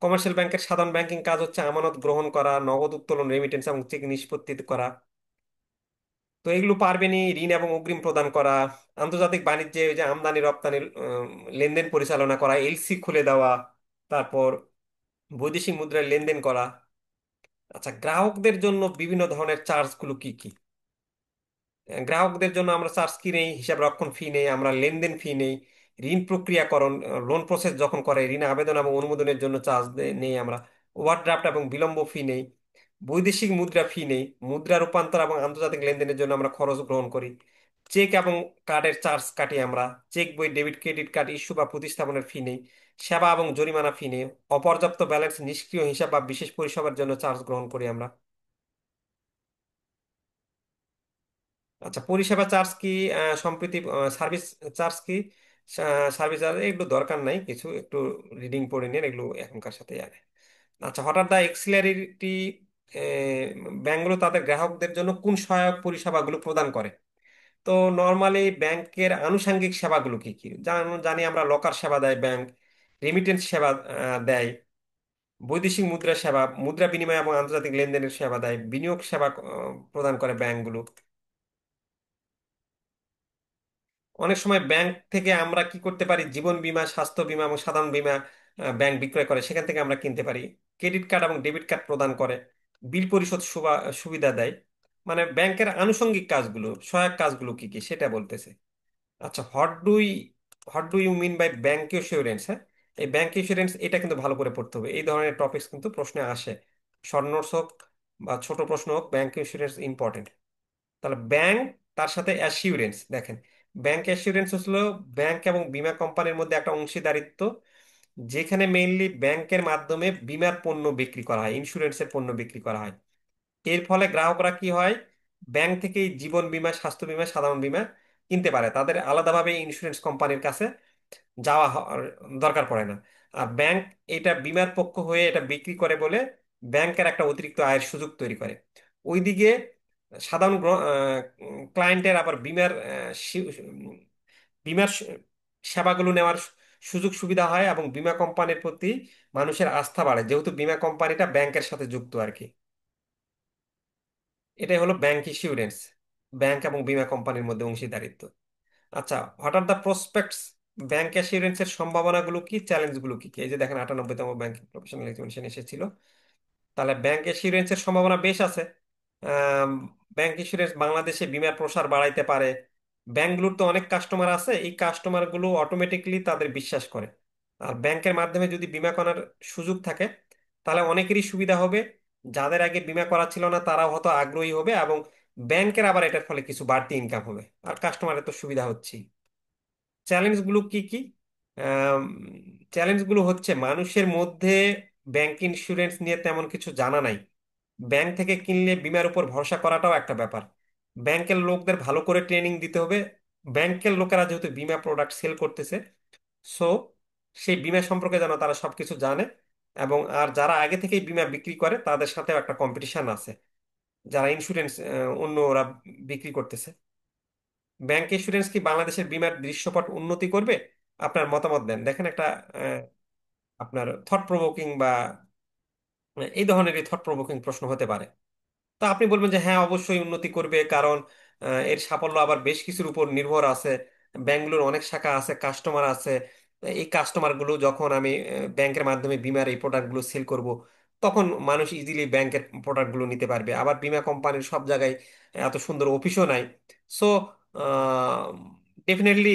কমার্শিয়াল ব্যাংকের সাধারণ ব্যাংকিং কাজ হচ্ছে আমানত গ্রহণ করা, নগদ উত্তোলন, রেমিটেন্স এবং চেক নিষ্পত্তি করা। তো এগুলো পারবেনই। ঋণ এবং অগ্রিম প্রদান করা। আন্তর্জাতিক বাণিজ্যে ওই যে আমদানি রপ্তানির লেনদেন পরিচালনা করা, এলসি খুলে দেওয়া, তারপর বৈদেশিক মুদ্রায় লেনদেন করা। আচ্ছা, গ্রাহকদের জন্য বিভিন্ন ধরনের চার্জগুলো কি কি? গ্রাহকদের জন্য আমরা চার্জ কি নেই, হিসাব রক্ষণ ফি নেই, আমরা লেনদেন ফি নেই, ঋণ প্রক্রিয়াকরণ, লোন প্রসেস যখন করে ঋণ আবেদন এবং অনুমোদনের জন্য চার্জ নেই আমরা, ওভারড্রাফট এবং বিলম্ব ফি নেই, বৈদেশিক মুদ্রা ফি নেই, মুদ্রা রূপান্তর এবং আন্তর্জাতিক লেনদেনের জন্য আমরা খরচ গ্রহণ করি, চেক এবং কার্ডের চার্জ কাটি আমরা, চেক বই, ডেবিট ক্রেডিট কার্ড ইস্যু বা প্রতিস্থাপনের ফি নেই, সেবা এবং জরিমানা ফি নেই, অপর্যাপ্ত ব্যালেন্স, নিষ্ক্রিয় হিসাব বা বিশেষ পরিষেবার জন্য চার্জ গ্রহণ করি আমরা। আচ্ছা, পরিষেবা চার্জ কি? সম্প্রতি সার্ভিস চার্জ কি? সার্ভিস চার্জ এগুলো দরকার নাই কিছু, একটু রিডিং পড়ে নিন, এগুলো এখনকার সাথে জানে। আচ্ছা, হঠাৎ দা এক্সিলারিটি ব্যাংকগুলো তাদের গ্রাহকদের জন্য কোন সহায়ক পরিষেবাগুলো প্রদান করে? তো নর্মালি ব্যাংকের আনুষঙ্গিক সেবাগুলো কি কি জানি আমরা, লকার সেবা দেয় ব্যাংক, রেমিটেন্স সেবা দেয়, বৈদেশিক মুদ্রা সেবা, মুদ্রা বিনিময় এবং আন্তর্জাতিক লেনদেনের সেবা দেয়, বিনিয়োগ সেবা প্রদান করে ব্যাংকগুলো। অনেক সময় ব্যাংক থেকে আমরা কি করতে পারি, জীবন বীমা, স্বাস্থ্য বীমা এবং সাধারণ বীমা ব্যাংক বিক্রয় করে, সেখান থেকে আমরা কিনতে পারি। ক্রেডিট কার্ড এবং ডেবিট কার্ড প্রদান করে, বিল পরিশোধ সুবিধা দেয়। মানে ব্যাংকের আনুষঙ্গিক কাজগুলো, সহায়ক কাজগুলো কি কি সেটা বলতেছে। আচ্ছা, what do you mean by bank insurance? হ্যাঁ, এই ব্যাংক ইন্স্যুরেন্স এটা কিন্তু ভালো করে পড়তে হবে, এই ধরনের টপিকস কিন্তু প্রশ্নে আসে। শর্ট নোটস হোক বা ছোট প্রশ্ন হোক, ব্যাংক ইন্স্যুরেন্স ইম্পর্টেন্ট। তাহলে ব্যাংক, তার সাথে অ্যাসিউরেন্স দেখেন। ব্যাংক অ্যাসিউরেন্স হলো ব্যাংক এবং বীমা কোম্পানির মধ্যে একটা অংশীদারিত্ব, যেখানে মেইনলি ব্যাংকের মাধ্যমে বীমার পণ্য বিক্রি করা হয়, ইন্স্যুরেন্সের পণ্য বিক্রি করা হয়। এর ফলে গ্রাহকরা কি হয়, ব্যাংক থেকেই জীবন বীমা, স্বাস্থ্য বীমা, সাধারণ বীমা কিনতে পারে, তাদের আলাদাভাবে ইন্স্যুরেন্স কোম্পানির কাছে যাওয়া দরকার পড়ে না। আর ব্যাংক এটা বিমার পক্ষ হয়ে এটা বিক্রি করে বলে ব্যাংকের একটা অতিরিক্ত আয়ের সুযোগ তৈরি করে। ওইদিকে সাধারণ ক্লায়েন্টের আবার বীমার সেবাগুলো নেওয়ার সুযোগ সুবিধা হয় এবং বীমা কোম্পানির প্রতি মানুষের আস্থা বাড়ে, যেহেতু বীমা কোম্পানিটা ব্যাংকের সাথে যুক্ত আর কি। এটাই হলো ব্যাংক ইন্স্যুরেন্স, ব্যাংক এবং বীমা কোম্পানির মধ্যে অংশীদারিত্ব। আচ্ছা, what are the prospects? Bank অ্যাসিউরেন্সের সম্ভাবনাগুলো কি, চ্যালেঞ্জগুলো কি কি? এই যে দেখেন 98তম ব্যাংকিং প্রফেশনাল এক্সামিনেশন এসেছিল। তাহলে ব্যাংক অ্যাসিউরেন্সের সম্ভাবনা বেশ আছে। ব্যাংক ইন্স্যুরেন্স বাংলাদেশে বীমার প্রসার বাড়াইতে পারে। ব্যাংকগুলোর তো অনেক কাস্টমার আছে, এই কাস্টমারগুলো অটোমেটিকলি তাদের বিশ্বাস করে। আর ব্যাংকের মাধ্যমে যদি বীমা করার সুযোগ থাকে, তাহলে অনেকেরই সুবিধা হবে। যাদের আগে বীমা করা ছিল না তারাও হয়তো আগ্রহী হবে, এবং ব্যাংকের আবার এটার ফলে কিছু বাড়তি ইনকাম হবে, আর কাস্টমারের তো সুবিধা হচ্ছে। চ্যালেঞ্জগুলো কি কি? চ্যালেঞ্জগুলো হচ্ছে মানুষের মধ্যে ব্যাংক ইন্স্যুরেন্স নিয়ে তেমন কিছু জানা নাই। ব্যাংক থেকে কিনলে বীমার উপর ভরসা করাটাও একটা ব্যাপার। ব্যাংকের লোকদের ভালো করে ট্রেনিং দিতে হবে। ব্যাংকের লোকেরা যেহেতু বীমা প্রোডাক্ট সেল করতেছে, সো সেই বীমা সম্পর্কে যেন তারা সবকিছু জানে। এবং আর যারা আগে থেকেই বীমা বিক্রি করে তাদের সাথেও একটা কম্পিটিশন আছে, যারা ইন্স্যুরেন্স অন্য ওরা বিক্রি করতেছে। ব্যাংক ইন্স্যুরেন্স কি বাংলাদেশের বীমার দৃশ্যপট উন্নতি করবে? আপনার মতামত দেন। দেখেন একটা আপনার থট প্রভোকিং বা এই ধরনেরই থট প্রভোকিং প্রশ্ন হতে পারে। তা আপনি বলবেন যে হ্যাঁ, অবশ্যই উন্নতি করবে, কারণ এর সাফল্য আবার বেশ কিছুর উপর নির্ভর আছে। ব্যাংকগুলোর অনেক শাখা আছে, কাস্টমার আছে। এই কাস্টমারগুলো যখন আমি ব্যাংকের মাধ্যমে বীমার এই প্রোডাক্টগুলো সেল করব, তখন মানুষ ইজিলি ব্যাংকের প্রোডাক্টগুলো নিতে পারবে। আবার বীমা কোম্পানির সব জায়গায় এত সুন্দর অফিসও নাই। সো ডেফিনেটলি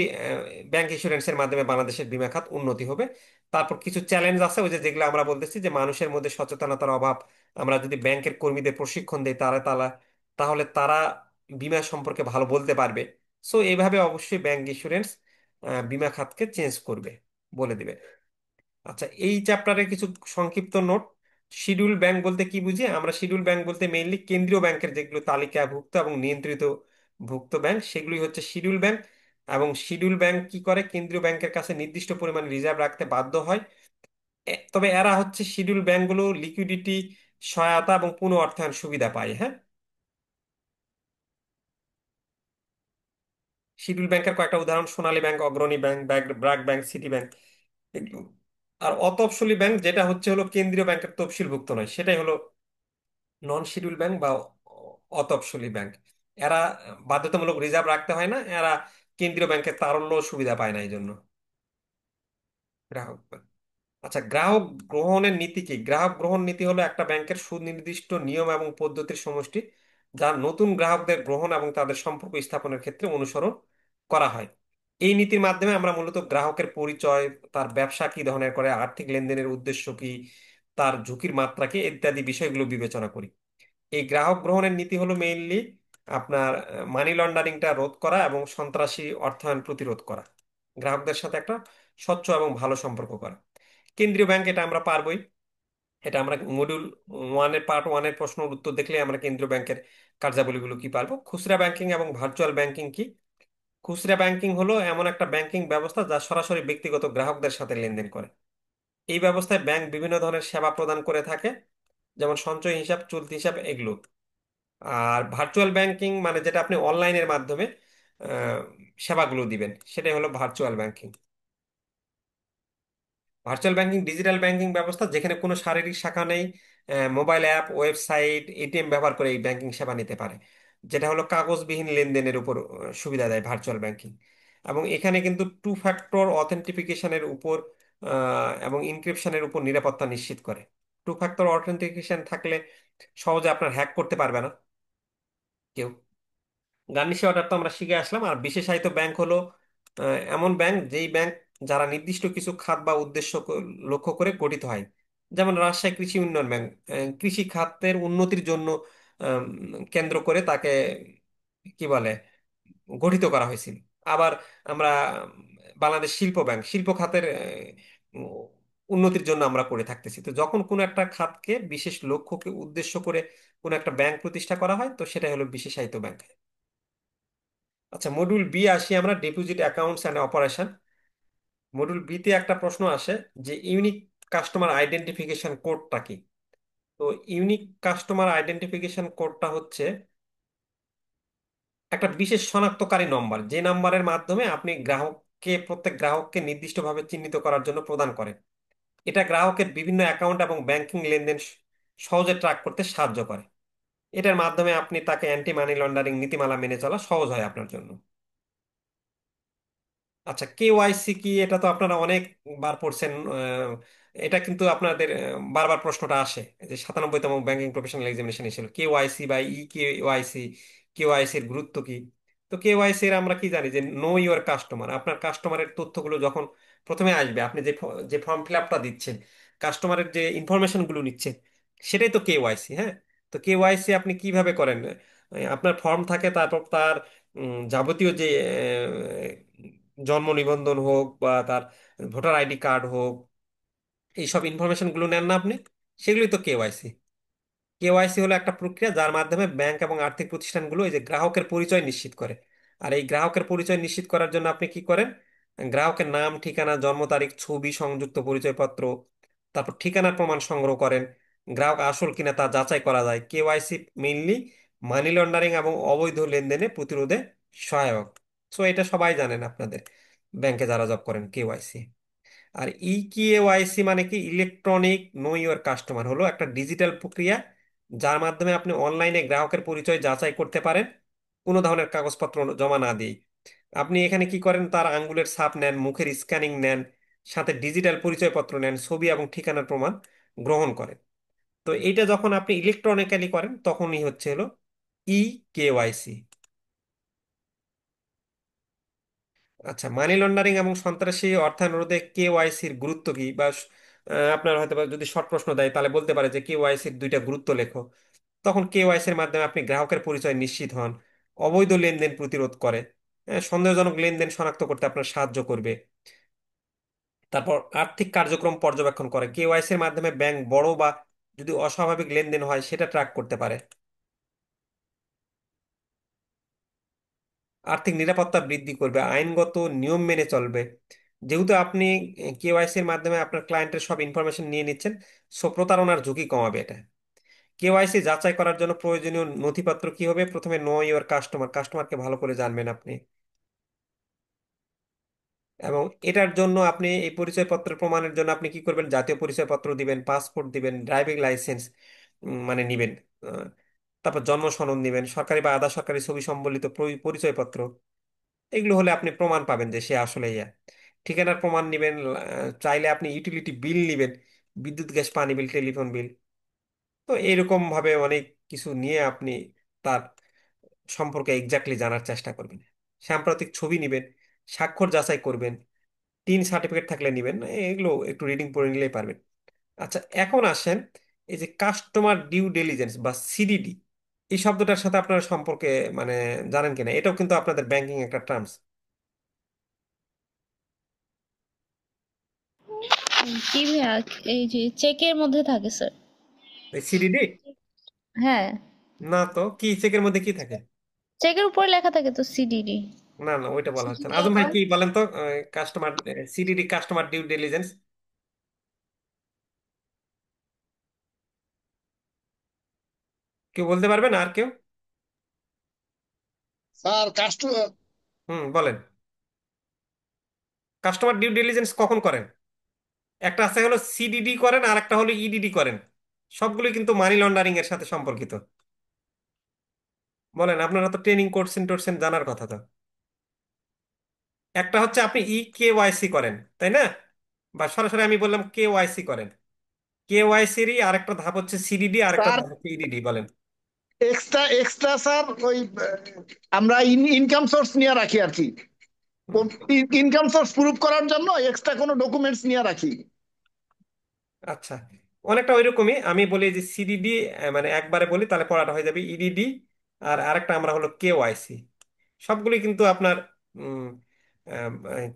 ব্যাংক ইন্স্যুরেন্সের মাধ্যমে বাংলাদেশের বীমা খাত উন্নতি হবে। তারপর কিছু চ্যালেঞ্জ আছে, ওই যে যেগুলো আমরা বলতেছি, যে মানুষের মধ্যে সচেতনতার অভাব, আমরা যদি ব্যাংকের কর্মীদের প্রশিক্ষণ দেই তাহলে তারা বীমা সম্পর্কে ভালো বলতে পারবে। সো এইভাবে অবশ্যই ব্যাংক ইন্স্যুরেন্স বীমা খাতকে চেঞ্জ করবে, বলে দিবে। আচ্ছা, এই চ্যাপ্টারের কিছু সংক্ষিপ্ত নোট। শিডিউল ব্যাংক বলতে কি বুঝি আমরা? শিডিউল ব্যাংক বলতে মেইনলি কেন্দ্রীয় ব্যাংকের যেগুলো তালিকাভুক্ত এবং নিয়ন্ত্রিত ভুক্ত ব্যাংক, সেগুলোই হচ্ছে শিডিউল ব্যাংক। এবং শিডিউল ব্যাংক কি করে? কেন্দ্রীয় ব্যাংকের কাছে নির্দিষ্ট পরিমাণ রিজার্ভ রাখতে বাধ্য হয়। তবে এরা হচ্ছে শিডিউল ব্যাংকগুলো লিকুইডিটি সহায়তা এবং পুনঃ অর্থায়ন সুবিধা পায়, হ্যাঁ। শিডিউল ব্যাংকের কয়েকটা উদাহরণ: সোনালী ব্যাংক, অগ্রণী bank, BRAC bank, city bank, এগুলো। আর অতফসিলি ব্যাংক যেটা হলো কেন্দ্রীয় ব্যাংকের তফসিলভুক্ত নয়, সেটাই হলো নন শিডিউল ব্যাংক বা অতফসিলি ব্যাংক। এরা বাধ্যতামূলক রিজার্ভ রাখতে হয় না, এরা কেন্দ্রীয় ব্যাংকের তারল্য সুবিধা পায় না এই জন্য। গ্রাহক ব্যাংক। আচ্ছা, গ্রাহক গ্রহণের নীতি কি? গ্রাহক গ্রহণ নীতি হলো একটা ব্যাংকের সুনির্দিষ্ট নিয়ম এবং পদ্ধতির সমষ্টি, যা নতুন গ্রাহকদের গ্রহণ এবং তাদের সম্পর্ক স্থাপনের ক্ষেত্রে অনুসরণ করা হয়। এই নীতির মাধ্যমে আমরা মূলত গ্রাহকের পরিচয়, তার ব্যবসা কি ধরনের করে, আর্থিক লেনদেনের উদ্দেশ্য কি, তার ঝুঁকির মাত্রা কি ইত্যাদি বিষয়গুলো বিবেচনা করি। এই গ্রাহক গ্রহণের নীতি হলো মেইনলি আপনার মানি লন্ডারিংটা রোধ করা এবং সন্ত্রাসী অর্থায়ন প্রতিরোধ করা, গ্রাহকদের সাথে একটা স্বচ্ছ এবং ভালো সম্পর্ক করা। কেন্দ্রীয় ব্যাংক, এটা আমরা পারবোই। এটা আমরা মডিউল ওয়ানের পার্ট ওয়ানের প্রশ্নের উত্তর দেখলে আমরা কেন্দ্রীয় ব্যাংকের কার্যাবলীগুলো কি পারবো। খুচরা ব্যাংকিং এবং ভার্চুয়াল ব্যাংকিং কি? খুচরা ব্যাংকিং হলো এমন একটা ব্যাংকিং ব্যবস্থা যা সরাসরি ব্যক্তিগত গ্রাহকদের সাথে লেনদেন করে। এই ব্যবস্থায় ব্যাংক বিভিন্ন ধরনের সেবা প্রদান করে থাকে, যেমন সঞ্চয় হিসাব, চলতি হিসাব, এগুলো। আর ভার্চুয়াল ব্যাংকিং মানে যেটা আপনি অনলাইনের মাধ্যমে আহ, সেবাগুলো দিবেন, সেটাই হলো virtual banking. Virtual banking digital banking ব্যবস্থা যেখানে কোনো শারীরিক শাখা নেই, মোবাইল অ্যাপ, ওয়েবসাইট, এটিএম ব্যবহার করে এই ব্যাংকিং সেবা নিতে পারে, যেটা হলো কাগজবিহীন লেনদেনের উপর সুবিধা দেয় ভার্চুয়াল ব্যাংকিং। এবং এখানে কিন্তু টু ফ্যাক্টর অথেন্টিফিকেশনের উপর এবং ইনক্রিপশনের উপর নিরাপত্তা নিশ্চিত করে। টু ফ্যাক্টর অথেন্টিফিকেশন থাকলে সহজে আপনার হ্যাক করতে পারবে না কেউ। গার্নিশি অর্ডার তো আমরা শিখে আসলাম। আর বিশেষায়িত ব্যাংক হলো এমন ব্যাংক যেই ব্যাংক যারা নির্দিষ্ট কিছু খাত বা উদ্দেশ্য লক্ষ্য করে গঠিত হয়। যেমন রাজশাহী কৃষি উন্নয়ন ব্যাংক কৃষি খাতের উন্নতির জন্য আম, কেন্দ্র করে তাকে কি বলে গঠিত করা হয়েছিল। আবার আমরা বাংলাদেশ শিল্প ব্যাংক শিল্প খাতের উম, উন্নতির জন্য আমরা করে থাকতেছি। তো যখন কোনো একটা খাতকে বিশেষ লক্ষ্যকে উদ্দেশ্য করে কোনো একটা ব্যাংক প্রতিষ্ঠা করা হয়, তো সেটা হলো বিশেষায়িত ব্যাংক। আচ্ছা, মডিউল বি আসি আমরা, deposit accounts and operation. Module B তে একটা প্রশ্ন আসে যে ইউনিক কাস্টমার আইডেন্টিফিকেশন কোডটা কি? তো ইউনিক কাস্টমার আইডেন্টিফিকেশন কোডটা হচ্ছে একটা বিশেষ শনাক্তকারী নম্বর, যে নাম্বারের মাধ্যমে আপনি প্রত্যেক গ্রাহককে নির্দিষ্টভাবে চিহ্নিত করার জন্য প্রদান করেন। এটা গ্রাহকের বিভিন্ন অ্যাকাউন্ট এবং ব্যাংকিং লেনদেন সহজে ট্র্যাক করতে সাহায্য করে। এটার মাধ্যমে আপনি তাকে অ্যান্টি মানি লন্ডারিং নীতিমালা মেনে চলা সহজ হয় আপনার জন্য। আচ্ছা, কেওয়াইসি কি? এটা তো আপনারা অনেকবার পড়ছেন। এটা কিন্তু আপনাদের বারবার প্রশ্নটা আসে, যে 97তম ব্যাংকিং প্রফেশনাল এক্সামিনেশন এসেছিল কেওয়াইসি বা ই কেওয়াইসি। কেওয়াইসি এর গুরুত্ব কি? তো কেওয়াইসি এর আমরা কি জানি যে নো ইউর কাস্টমার। আপনার কাস্টমারের তথ্যগুলো যখন প্রথমে আসবে, আপনি যে ফর্ম ফিল আপটা দিচ্ছেন, কাস্টমারের যে ইনফরমেশন গুলো নিচ্ছে, সেটাই তো কেওয়াইসি, হ্যাঁ। তো কেওয়াইসি আপনি কিভাবে করেন? আপনার ফর্ম থাকে, তারপর তার যাবতীয় যে জন্ম নিবন্ধন হোক বা তার ভোটার আইডি কার্ড হোক, এইসব ইনফরমেশন গুলো নেন না আপনি, সেগুলোই তো কেওয়াইসি। কেওয়াইসি হলো একটা প্রক্রিয়া যার মাধ্যমে ব্যাংক এবং আর্থিক প্রতিষ্ঠানগুলো এই যে গ্রাহকের পরিচয় নিশ্চিত করে। আর এই গ্রাহকের পরিচয় নিশ্চিত করার জন্য আপনি কি করেন? গ্রাহকের নাম, ঠিকানা, জন্ম তারিখ, ছবি, সংযুক্ত পরিচয়পত্র, তারপর ঠিকানার প্রমাণ সংগ্রহ করেন। গ্রাহক আসল কিনা তা যাচাই করা যায়। কেওয়াইসি মেইনলি মানি লন্ডারিং এবং অবৈধ লেনদেনে প্রতিরোধে সহায়ক। সো এটা সবাই জানেন আপনাদের ব্যাংকে যারা জব করেন, কেওয়াইসি। আর ই কেওয়াইসি মানে কি? ইলেকট্রনিক নো ইউর কাস্টমার হলো একটা ডিজিটাল প্রক্রিয়া যার মাধ্যমে আপনি অনলাইনে গ্রাহকের পরিচয় যাচাই করতে পারেন, কোনো ধরনের কাগজপত্র জমা না দিয়ে। আপনি এখানে কি করেন? তার আঙ্গুলের ছাপ নেন, মুখের স্ক্যানিং নেন, সাথে ডিজিটাল পরিচয়পত্র নেন, ছবি এবং ঠিকানার প্রমাণ গ্রহণ করেন। তো এইটা যখন আপনি ইলেকট্রনিক্যালি করেন তখনই হলো ই কেওয়াইসি। আচ্ছা, মানি লন্ডারিং এবং সন্ত্রাসী অর্থায়ন রোধে কেওয়াইসির গুরুত্ব কি? বা আপনার হয়তো বা যদি শর্ট প্রশ্ন দেয় তাহলে বলতে পারে যে কেওয়াইসির দুইটা গুরুত্ব লেখো। তখন কেওয়াইসির মাধ্যমে আপনি গ্রাহকের পরিচয় নিশ্চিত হন, অবৈধ লেনদেন প্রতিরোধ করে, সন্দেহজনক লেনদেন শনাক্ত করতে আপনার সাহায্য করবে। তারপর আর্থিক কার্যক্রম পর্যবেক্ষণ করে, কেওয়াইসির মাধ্যমে ব্যাংক বড় বা যদি অস্বাভাবিক লেনদেন হয় সেটা ট্র্যাক করতে পারে। আর্থিক নিরাপত্তা বৃদ্ধি করবে, আইনগত নিয়ম মেনে চলবে। যেহেতু আপনি কেওয়াইসির মাধ্যমে আপনার ক্লায়েন্টের সব ইনফরমেশন নিয়ে নিচ্ছেন, সো প্রতারণার ঝুঁকি কমাবে এটা। কেওয়াইসি যাচাই করার জন্য প্রয়োজনীয় নথিপত্র কি হবে? প্রথমে নো ইওর কাস্টমার, কাস্টমারকে ভালো করে জানবেন আপনি। এবং এটার জন্য আপনি এই পরিচয়পত্র প্রমাণের জন্য আপনি কি করবেন? জাতীয় পরিচয়পত্র দিবেন, পাসপোর্ট দিবেন, ড্রাইভিং লাইসেন্স মানে নিবেন। আহ, তারপর জন্ম সনদ নিবেন, সরকারি বা আধা সরকারি ছবি সম্বলিত পরিচয়পত্র। এগুলো হলে আপনি প্রমাণ পাবেন যে সে আসলে ইয়া। ঠিকানার প্রমাণ নিবেন, চাইলে আপনি ইউটিলিটি বিল নিবেন, বিদ্যুৎ গ্যাস পানি বিল, টেলিফোন বিল। তো এইরকম ভাবে অনেক কিছু নিয়ে আপনি তার সম্পর্কে এক্স্যাক্টলি জানার চেষ্টা করবেন। সাম্প্রতিক ছবি নিবেন, স্বাক্ষর যাচাই করবেন, টিন সার্টিফিকেট থাকলে নিবেন। এগুলো একটু রিডিং পড়ে নিলেই পারবেন। আচ্ছা, এখন আসেন এই যে কাস্টমার ডিউ ডিলিজেন্স বা সিডিডি, এই শব্দটার সাথে আপনার সম্পর্কে মানে জানেন কিনা? এটাও কিন্তু আপনাদের ব্যাংকিং একটা টার্মস। কি ভাইয়া, এই যে চেকের মধ্যে থাকে স্যার। এই সিডিডি? হ্যাঁ, না তো, কি চেকের মধ্যে কি থাকে? চেকের উপরে লেখা থাকে তো সিডিডি। না না, ওইটা বলা হচ্ছে না। সিডিডি আজম ভাই আবার কি বলেন তো, customer CDD, customer due diligence, কেউ বলতে পারবেন? আর কেউ? স্যার হুম, বলেন। কাস্টমার ডিউ ডিলিজেন্স কখন করেন? একটা আছে হলো সিডিডি করেন, আর একটা হলো ইডিডি করেন। সবগুলো কিন্তু মানি লন্ডারিং এর সাথে সম্পর্কিত। বলেন, আপনারা তো ট্রেনিং করছেন টোরছেন, জানার কথা তো। একটা হচ্ছে আপনি কেওয়াইসি করেন, তাই না? বা সরাসরি আমি বললাম কেওয়াইসি করেন। কেওয়াইসিরই আরেকটা ধাপ হচ্ছে সিডিডি, আরেকটা স্যার ধাপ হচ্ছে ইডিডি। বলেন। এক্সট্রা এক্সট্রা স্যার ওই আমরা ইনকাম সোর্স নিয়ে রাখি আর কি। হুম, ইনকাম সোর্স প্রুফ করার জন্য এক্সট্রা কোনো ডকুমেন্টস নিয়ে রাখি। আচ্ছা, অনেকটা ওইরকমই। আমি বলি যে সিডিডি, মানে একবারে বলি তাহলে পড়াটা হয়ে যাবে ইডিডি। আর আরেকটা আমরা হলো কেওয়াইসি। সবগুলি কিন্তু আপনার উম,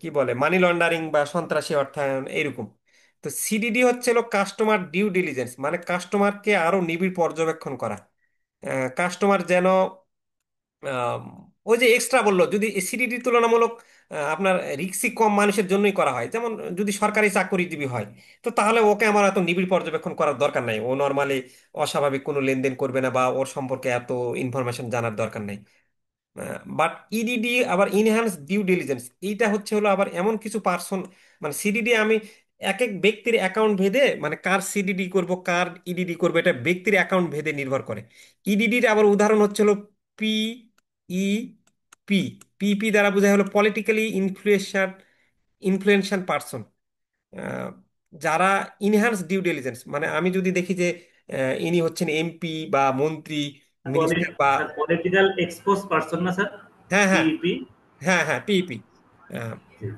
কি বলে, মানি লন্ডারিং বা সন্ত্রাসী অর্থায়ন এইরকম। তো সিডিডি হচ্ছে হলো কাস্টমার ডিউ ডিলিজেন্স, মানে কাস্টমারকে আরো নিবিড় পর্যবেক্ষণ করা। কাস্টমার যেন আম, ওই যে এক্সট্রা বললো, যদি সিডিডি তুলনামূলক আপনার রিস্কি কম মানুষের জন্যই করা হয়, যেমন যদি সরকারি চাকরিজীবী হয়, তো তাহলে ওকে আমার এত নিবিড় পর্যবেক্ষণ করার দরকার নাই। ও নর্মালি অস্বাভাবিক কোনো লেনদেন করবে না, বা ওর সম্পর্কে এত ইনফরমেশন জানার দরকার নাই। বাট ইডিডি আবার ইনহ্যান্স ডিউ ডিলিজেন্স, এইটা হচ্ছে হলো আবার এমন কিছু পার্সন, মানে সিডিডি আমি এক এক ব্যক্তির অ্যাকাউন্ট ভেদে, মানে কার সিডিডি করব কার ইডিডি করবো এটা ব্যক্তির অ্যাকাউন্ট ভেদে নির্ভর করে। ইডিডির আবার উদাহরণ হচ্ছে হলো পি ই পি। পিপি দ্বারা বোঝায় হলো পলিটিক্যালি ইনফ্লুয়েন্সাল পার্সন। যারা ইনহ্যান্স ডিউ ডিলিজেন্স, মানে আমি যদি দেখি যে ইনি হচ্ছেন এমপি বা মন্ত্রী, মিনিস্টার বা, স্যার পলিটিক্যাল এক্সপোজ পারসন না স্যার? হ্যাঁ হ্যাঁ, পিইপি। হ্যাঁ হ্যাঁ, পিইপি।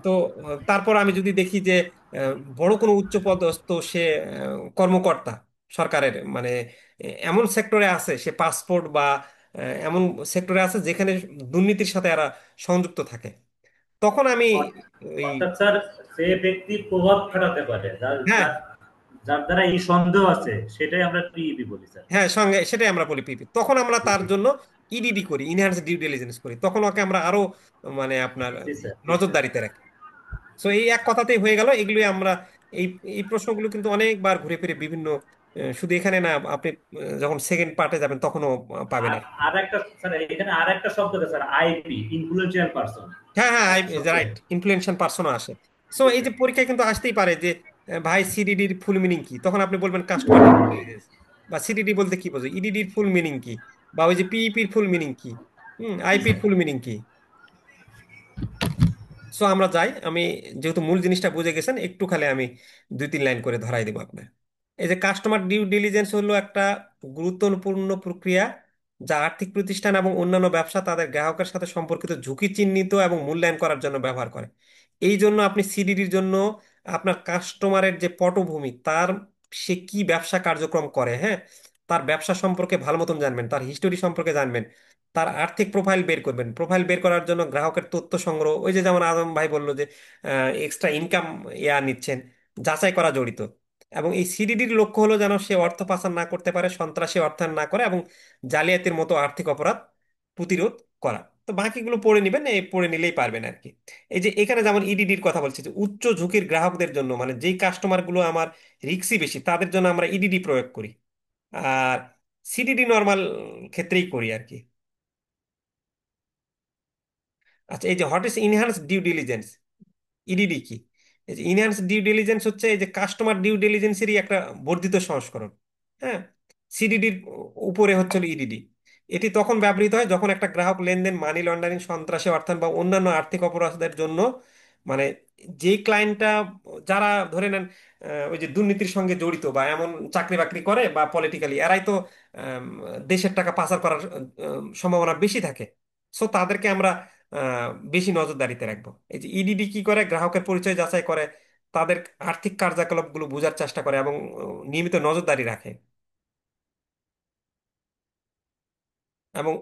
তো তারপর আমি যদি দেখি যে বড় কোনো উচ্চপদস্থ সে কর্মকর্তা সরকারের, মানে এমন সেক্টরে আছে, সে পাসপোর্ট বা এমন সেক্টরে আছে যেখানে দুর্নীতির সাথে এরা সংযুক্ত থাকে, তখন আমি ওই, অর্থাৎ স্যার সে ব্যক্তি প্রভাব খাটাতে পারে, যার হ্যাঁ যার যার দ্বারা এই সন্দেহ আছে, সেটাই আমরা পিইপি বলি স্যার। হ্যাঁ, সঙ্গে সেটাই আমরা বলি পিপি। তখন আমরা তার জন্য ইডিডি করি, ইনহ্যান্স ডিউ ডিলিজেন্স করি, তখন ওকে আমরা আরো মানে আপনার জি স্যার, জি স্যার। নজরদারিতে রাখি। সো এই এক কথাতেই হয়ে গেল এগুলোই আমরা, এই এই প্রশ্নগুলো কিন্তু অনেকবার ঘুরে ফিরে বিভিন্ন, শুধু এখানে না, আপনি যখন সেকেন্ড পার্টে যাবেন তখনও পাবেন আর আর। আর একটা স্যার, এখানে আর একটা শব্দ আছে স্যার, আইপি, ইনফ্লুয়েন্সিয়াল পারসন। হ্যাঁ হ্যাঁ, একটা শব্দ রাইট, আছে। ইনফ্লুয়েন্সাল পার্সনও আসে। সো জি এই যে স্যার। পরীক্ষায় কিন্তু আসতেই পারে যে ভাই সিডিডির ফুল মিনিং কি, তখন আপনি বলবেন কাস্টমার ইন্টেলিজেন্স। বা সিডিডি বলতে কি বোঝো, ইডিডির ফুল মিনিং কি, বা ওই যে পিইপির ফুল মিনিং কি, জি আইপির স্যার। ফুল মিনিং কি। সো আমরা যাই, আমি যেহেতু মূল জিনিসটা বুঝে গেছেন, একটু খালি আমি 2-3 লাইন করে ধরাই দেবো আপনার। এই যে কাস্টমার ডিউ ডিলিজেন্স হলো একটা গুরুত্বপূর্ণ প্রক্রিয়া, যা আর্থিক প্রতিষ্ঠান এবং অন্যান্য ব্যবসা তাদের গ্রাহকের সাথে সম্পর্কিত ঝুঁকি চিহ্নিত এবং মূল্যায়ন করার জন্য ব্যবহার করে। এই জন্য আপনি সিডিডির জন্য আপনার কাস্টমারের যে পটভূমি, তার সে কি ব্যবসা কার্যক্রম করে, হ্যাঁ, তার ব্যবসা সম্পর্কে ভালো মতন জানবেন, তার হিস্টোরি সম্পর্কে জানবেন, তার আর্থিক প্রোফাইল বের করবেন। প্রোফাইল বের করার জন্য গ্রাহকের তথ্য সংগ্রহ, ওই যে যেমন আজম ভাই বললো যে এক্সট্রা ইনকাম নিচ্ছেন, যাচাই করা জড়িত। এবং এই সিডিডির লক্ষ্য হলো যেন সে অর্থ পাচার না করতে পারে, সন্ত্রাসী অর্থায়ন না করে, এবং জালিয়াতির মতো আর্থিক অপরাধ প্রতিরোধ করা। তো বাকিগুলো পড়ে নেবেন, এই পড়ে নিলেই পারবেন আর কি। এই যে এখানে যেমন ইডিডির কথা বলছি, যে উচ্চ ঝুঁকির গ্রাহকদের জন্য, মানে যেই কাস্টমার গুলো আমার রিস্কই বেশি, তাদের জন্য আমরা ইডিডি প্রয়োগ করি। আর সিডিডি নর্মাল ক্ষেত্রেই করি আর কি। আচ্ছা, এই যে what is enhance due diligence, EDD কি? এই যে ইনহ্যান্স ডিউ ডিলিজেন্স হচ্ছে এই যে কাস্টমার ডিউ ডিলিজেন্সেরই একটা বর্ধিত সংস্করণ। হ্যাঁ, সিডিডির উপরে হচ্ছে ইডিডি। এটি তখন ব্যবহৃত হয় যখন একটা গ্রাহক লেনদেন মানি লন্ডারিং, সন্ত্রাসী অর্থায়ন বা অন্যান্য আর্থিক অপরাধের জন্য, মানে যেই ক্লায়েন্টটা, যারা ধরে নেন ওই যে দুর্নীতির সঙ্গে জড়িত বা এমন চাকরি বাকরি করে বা পলিটিক্যালি, এরাই তো আম, দেশের টাকা পাচার করার সম্ভাবনা বেশি থাকে। সো তাদেরকে আমরা বেশি নজরদারিতে রাখবো। এই যে ইডিডি কি করে, গ্রাহকের পরিচয় যাচাই করে, তাদের আর্থিক কার্যকলাপগুলো বোঝার চেষ্টা করে, এবং নিয়মিত নজরদারি রাখে। এবং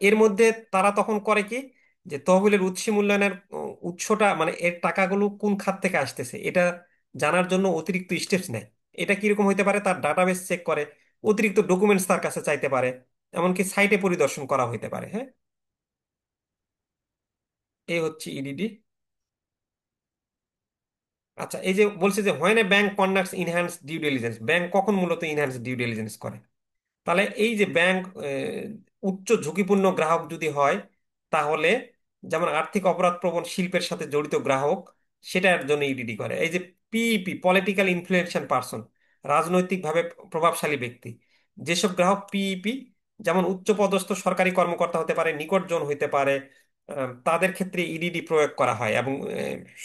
এর মধ্যে তারা তখন করে কি, যে তহবিলের উৎস মূল্যায়নের উৎসটা, মানে এর টাকাগুলো কোন খাত থেকে আসতেছে এটা জানার জন্য অতিরিক্ত স্টেপস নেয়। এটা কিরকম হইতে পারে, তার ডাটাবেস চেক করে, অতিরিক্ত ডকুমেন্টস তার কাছে চাইতে পারে, এমনকি সাইটে পরিদর্শন করা হইতে পারে। হ্যাঁ, এই হচ্ছে ইডিডি। আচ্ছা, এই যে বলছে যে when a bank conducts enhance due diligence, bank কখন মূলত ইনহ্যান্স ডিউ ডিলিজেন্স করে? তাহলে এই যে ব্যাংক উচ্চ ঝুঁকিপূর্ণ গ্রাহক যদি হয়, তাহলে যেমন আর্থিক অপরাধ প্রবণ শিল্পের সাথে জড়িত গ্রাহক, সেটার জন্য ইডিডি করে। এই যে পিইপি, পলিটিক্যাল ইনফ্লুয়েন্সিয়াল পারসন, রাজনৈতিকভাবে প্রভাবশালী ব্যক্তি, যেসব গ্রাহক পিইপি, যেমন উচ্চপদস্থ সরকারি কর্মকর্তা হতে পারে, নিকটজন হইতে পারে, তাদের ক্ষেত্রে ইডিডি প্রয়োগ করা হয়। এবং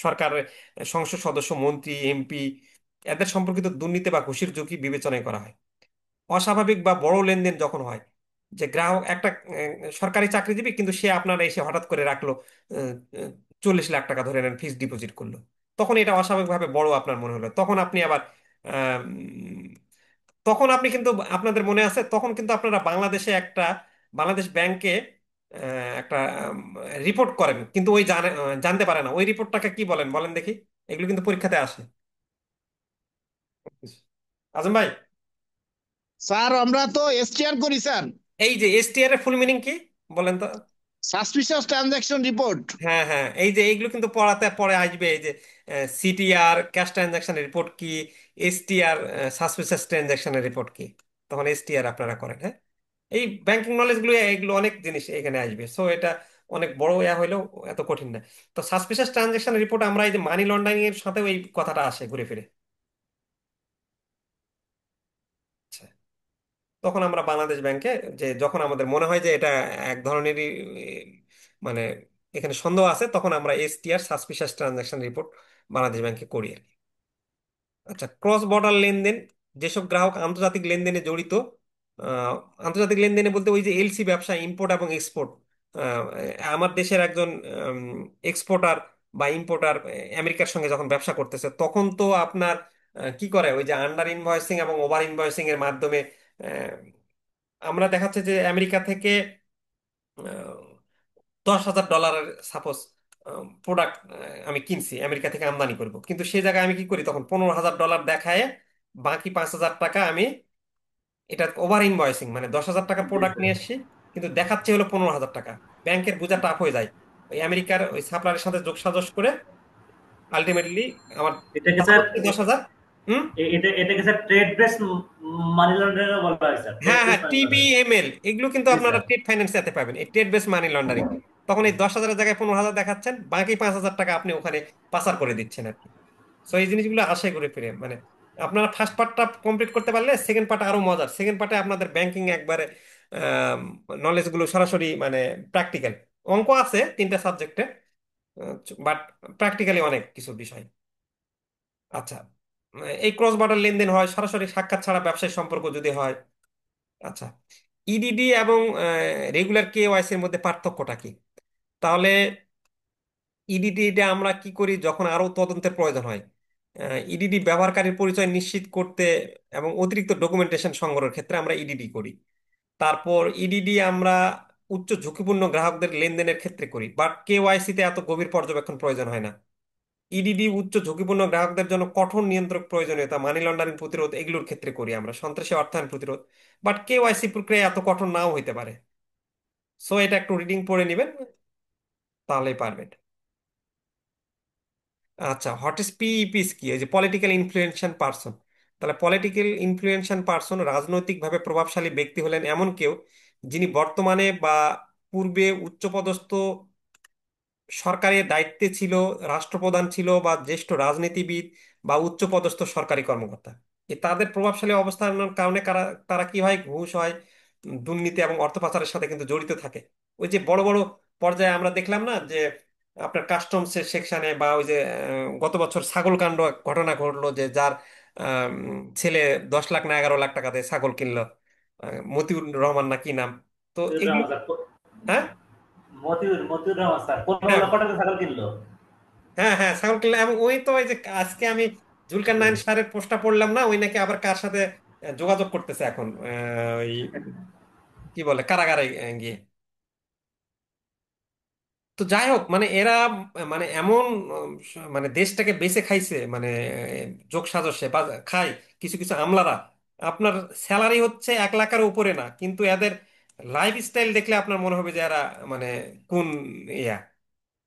সরকারের সংসদ সদস্য, মন্ত্রী, এমপি, এদের সম্পর্কিত দুর্নীতি বা ঘুষের ঝুঁকি বিবেচনায় করা হয়। অস্বাভাবিক বা বড় লেনদেন যখন হয়, যে গ্রাহক একটা সরকারি চাকরিজীবী, কিন্তু সে আপনার এসে হঠাৎ করে রাখলো 40 লাখ টাকা, ধরে নেন ফিক্সড ডিপোজিট করলো, তখন এটা অস্বাভাবিকভাবে বড় আপনার মনে হলো, তখন আপনি আবার আহ, উম, তখন আপনি কিন্তু, আপনাদের মনে আছে, তখন কিন্তু আপনারা বাংলাদেশে একটা, বাংলাদেশ ব্যাংকে একটা রিপোর্ট করেন, কিন্তু ওই জানতে পারে না ওই রিপোর্টটাকে কি বলেন, বলেন দেখি। এগুলো কিন্তু পরীক্ষাতে আসে। আজম ভাই, স্যার আমরা তো এসটিআর করি স্যার। এই যে এসটিআর এর ফুল মিনিং কি বলেন তো? Suspicious transaction report. হ্যাঁ হ্যাঁ, এই যে এইগুলো কিন্তু পড়াতে পরে আসবে, এই যে সিটিআর ক্যাশ ট্রানজাকশন রিপোর্ট কি, এসটিআর সাসপিসিয়াস ট্রানজাকশনের রিপোর্ট কি, তখন এসটিআর আপনারা করেন। হ্যাঁ, এই ব্যাংকিং নলেজ গুলো, এগুলো অনেক জিনিস এখানে আসবে। সো এটা অনেক বড় হইলেও এত কঠিন না। তো সাসপিসিয়াস ট্রানজাকশন রিপোর্ট, আমরা এই যে মানি লন্ডারিং এর সাথেও এই কথাটা আসে ঘুরে ফিরে। আচ্ছা, তখন আমরা বাংলাদেশ ব্যাংকে, যে যখন আমাদের মনে হয় যে এটা এক ধরনেরই মানে এখানে সন্দেহ আছে, তখন আমরা STR suspicious transaction report Bangladesh ব্যাংকে করি আর কি। আচ্ছা, ক্রস বর্ডার লেনদেন, যেসব গ্রাহক আন্তর্জাতিক লেনদেনে জড়িত, আহ, আন্তর্জাতিক লেনদেনে বলতে ওই যে এলসি ব্যবসা, ইম্পোর্ট এবং এক্সপোর্ট, আমার দেশের একজন এক্সপোর্টার বা ইম্পোর্টার আমেরিকার সঙ্গে যখন ব্যবসা করতেছে, তখন তো আপনার কি করে, ওই যে আন্ডার ইনভয়েসিং এবং ওভার ইনভয়েসিং এর মাধ্যমে আমরা দেখাচ্ছে যে আমেরিকা থেকে 10,000 ডলারের সাপোজ প্রোডাক্ট আমি কিনছি, আমেরিকা থেকে আমদানি করব, কিন্তু সেই জায়গায় আমি কি করি, তখন 15,000 ডলার দেখায় বাকি 5,000 টাকা আমি, এটা ওভার ইনভয়েসিং, মানে 10,000 টাকার জি প্রোডাক্ট স্যার। নিয়ে এসেছি, কিন্তু দেখাচ্ছে হলো 15,000 টাকা। ব্যাংকের বোঝা টাফ হয়ে যায়, ওই আমেরিকার ওই সাপ্লায়ারের সাথে যোগসাজশ করে আলটিমেটলি আমার এটাকে দাম স্যার, হচ্ছে 10,000। হুম, এটাকে sir trade base money laundering বলা হয় স্যার, ট্রেড হ্যাঁ বেস হ্যাঁ, মানি লন্ডারিং। টিবিএমএল, এগুলো কিন্তু জি আপনারা স্যার। ট্রেড ফাইন্যান্স এতে পাবেন, এই ট্রেড বেস মানি লন্ডারিং। তখন এই 10,000-এর জায়গায় 15,000 দেখাচ্ছেন, বাকি 5,000 টাকা আপনি ওখানে পাচার করে দিচ্ছেন আর কি। সো এই জিনিসগুলো আসে ঘুরে ফিরে, মানে আপনারা ফার্স্ট পার্টটা কমপ্লিট করতে পারলে সেকেন্ড পার্টে আরো মজার। সেকেন্ড পার্টে আপনাদের ব্যাংকিং একবারে নলেজ গুলো সরাসরি, মানে প্র্যাকটিক্যাল, অঙ্ক আছে 3টা সাবজেক্টে, বাট প্র্যাকটিক্যালি অনেক কিছু বিষয়। আচ্ছা, এই ক্রস বর্ডার লেনদেন হয় সরাসরি সাক্ষাৎ ছাড়া ব্যবসায়িক সম্পর্ক যদি হয়। আচ্ছা, ইডিডি এবং রেগুলার কেওয়াইসি এর মধ্যে পার্থক্যটা কি? তাহলে ইডিডি এটা আমরা কি করি যখন আরো তদন্তের প্রয়োজন হয়, ইডিডি ব্যবহারকারীর পরিচয় নিশ্চিত করতে এবং অতিরিক্ত ডকুমেন্টেশন সংগ্রহের ক্ষেত্রে আমরা ইডিডি করি। তারপর ইডিডি আমরা উচ্চ ঝুঁকিপূর্ণ গ্রাহকদের লেনদেনের ক্ষেত্রে করি, বাট কেওয়াইসি তে এত গভীর পর্যবেক্ষণ প্রয়োজন হয় না। ইডিডি উচ্চ ঝুঁকিপূর্ণ গ্রাহকদের জন্য কঠোর নিয়ন্ত্রক প্রয়োজনীয়তা, মানি লন্ডারিং প্রতিরোধ এগুলোর ক্ষেত্রে করি আমরা, সন্ত্রাসী অর্থায়ন প্রতিরোধ। বাট কেওয়াইসি প্রক্রিয়া এত কঠোর নাও হইতে পারে। সো এটা একটু রিডিং পড়ে নেবেন, তাহলেই পারবেন। আচ্ছা, হোয়াট ইজ পিইপিস কি? এই যে পলিটিক্যাল ইনফ্লুয়েন্সিয়াল পারসন। তাহলে পলিটিক্যাল ইনফ্লুয়েন্সিয়াল পারসন রাজনৈতিকভাবে প্রভাবশালী ব্যক্তি হলেন এমন কেউ যিনি বর্তমানে বা পূর্বে উচ্চপদস্থ সরকারের দায়িত্বে ছিল, রাষ্ট্রপ্রধান ছিল, বা জ্যেষ্ঠ রাজনীতিবিদ বা উচ্চপদস্থ সরকারি কর্মকর্তা। তাদের প্রভাবশালী অবস্থানের কারণে তারা কি হয়, ঘুষ হয়, দুর্নীতি এবং অর্থ পাচারের সাথে কিন্তু জড়িত থাকে। ওই যে বড় বড় পর্যায়ে আমরা দেখলাম না যে আপনার কাস্টমসের সেকশনে, বা ওই যে গত বছর ছাগল কাণ্ড ঘটনা ঘটলো, যে যার ছেলে 10 লাখ না 11 লাখ টাকা দিয়ে ছাগল কিনলো, মতিউর রহমান না কি নাম। তো মতিউর এগুলো, রহমান স্যার, হ্যাঁ মতিউর রহমান স্যার 15 লক্ষ টাকা ছাগল কিনলো। হ্যাঁ হ্যাঁ, ছাগল কিনলাম। এবং ওই তো ওই যে আজকে আমি জুলকার নাইন স্যারের পোস্টটা পড়লাম না, ওই নাকি আবার কার সাথে যোগাযোগ করতেছে এখন, ওই কি বলে, কারাগারে গিয়ে। তো যাই হোক, মানে এরা মানে এমন মানে দেশটাকে বেঁচে খাইছে, মানে যোগ সাজসে বা খায় কিছু কিছু আমলারা। আপনার স্যালারি হচ্ছে 1 লাখের উপরে না, কিন্তু এদের লাইফস্টাইল দেখলে আপনার মনে হবে যে এরা মানে কোন ইয়া,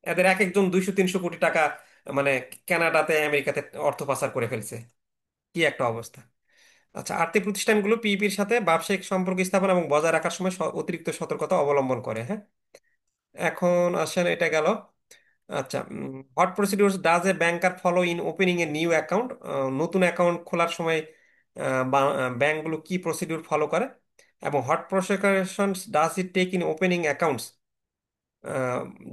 এদের এক একজন 200-300 কোটি টাকা মানে কানাডাতে আমেরিকাতে অর্থ পাচার করে ফেলছে। কি একটা অবস্থা। আচ্ছা, আর্থিক প্রতিষ্ঠানগুলো পিইপির সাথে ব্যবসায়িক সম্পর্ক স্থাপন এবং বজায় রাখার সময় অতিরিক্ত সতর্কতা অবলম্বন করে, হ্যাঁ। এখন আসেন, এটা গেল। আচ্ছা, what procedures does a banker follow in opening a new account? নতুন অ্যাকাউন্ট খোলার সময় ব্যাংকগুলো কি প্রসিডিউর ফলো করে? এবং what prosecutions does it take in opening accounts?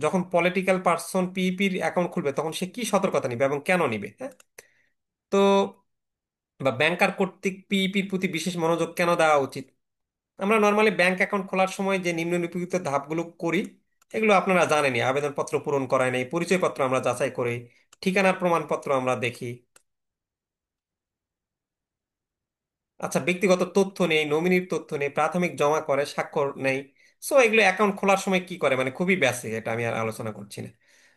যখন পলিটিক্যাল পার্সন পিইপির অ্যাকাউন্ট খুলবে তখন সে কি সতর্কতা নিবে এবং কেন নিবে, হ্যাঁ। তো বা ব্যাংকার কর্তৃক পিইপির প্রতি বিশেষ মনোযোগ কেন দেওয়া উচিত? আমরা নর্মালি ব্যাংক অ্যাকাউন্ট খোলার সময় যে নিম্নলিখিত ধাপগুলো করি, এগুলো আপনারা জানেনই। আবেদনপত্র পূরণ করায় নেই, পরিচয়পত্র আমরা যাচাই করি, ঠিকানার প্রমাণপত্র আমরা দেখি। আচ্ছা, ব্যক্তিগত তথ্য নেই, নমিনির তথ্য নেই, প্রাথমিক জমা করে, স্বাক্ষর নেই। সো এগুলো অ্যাকাউন্ট খোলার সময় কি করে, মানে খুবই বেসিক, এটা আমি আর আলোচনা করছি না।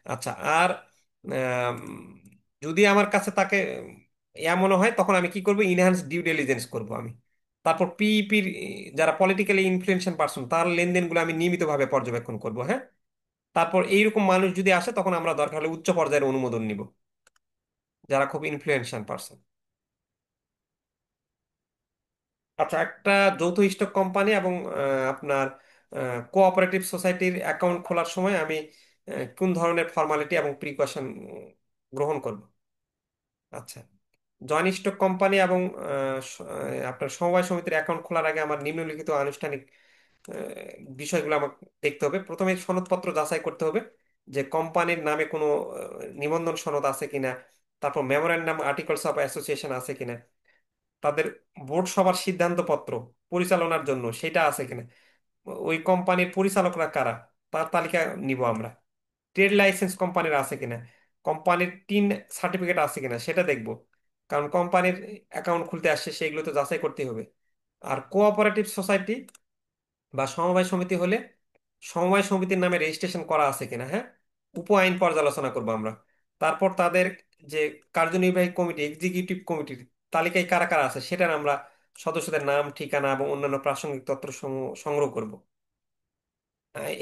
আচ্ছা, আর আম, যদি আমার কাছে তাকে মনে হয়, তখন আমি কি করব, ইনহ্যান্স ডিউ ডিলিজেন্স করব আমি। তারপর পিইপির যারা পলিটিক্যালি ইনফ্লুয়েন্সিয়াল পার্সন তার লেনদেনগুলো আমি নিয়মিতভাবে পর্যবেক্ষণ করব, হ্যাঁ। তারপর এইরকম মানুষ যদি আসে তখন আমরা দরকার হলে উচ্চ পর্যায়ের অনুমোদন নিব, যারা খুব ইনফ্লুয়েন্সিয়াল পার্সন। আচ্ছা, একটা যৌথ স্টক কোম্পানি এবং আপনার কোঅপারেটিভ সোসাইটির অ্যাকাউন্ট খোলার সময় আমি কোন ধরনের ফর্মালিটি এবং প্রিকশন গ্রহণ করব? আচ্ছা, জয়েন্ট স্টক কোম্পানি এবং আপনার সমবায় সমিতির অ্যাকাউন্ট খোলার আগে আমার নিম্নলিখিত আনুষ্ঠানিক বিষয়গুলো আমাকে দেখতে হবে। প্রথমে সনদপত্র যাচাই করতে হবে যে কোম্পানির নামে কোনো নিবন্ধন সনদ আছে কিনা, তারপর মেমোরেন্ডাম আর্টিকেলস অফ অ্যাসোসিয়েশন আছে কিনা, তাদের বোর্ড সভার সিদ্ধান্ত পত্র পরিচালনার জন্য সেটা আছে কিনা, ওই কোম্পানির পরিচালকরা কারা তার তালিকা নিব আমরা, ট্রেড লাইসেন্স কোম্পানির আছে কিনা, কোম্পানির টিন সার্টিফিকেট আছে কিনা সেটা দেখব। কারণ কোম্পানির অ্যাকাউন্ট খুলতে আসছে, সেগুলো তো যাচাই করতে হবে। আর কোঅপারেটিভ সোসাইটি বা সমবায় সমিতি হলে সমবায় সমিতির নামে রেজিস্ট্রেশন করা আছে কিনা, হ্যাঁ। উপ আইন পর্যালোচনা করবো আমরা। তারপর তাদের যে কার্যনির্বাহী কমিটি, এক্সিকিউটিভ কমিটির তালিকায় কারা কারা আছে সেটার আমরা সদস্যদের নাম, ঠিকানা এবং অন্যান্য প্রাসঙ্গিক তথ্য সংগ্রহ করব।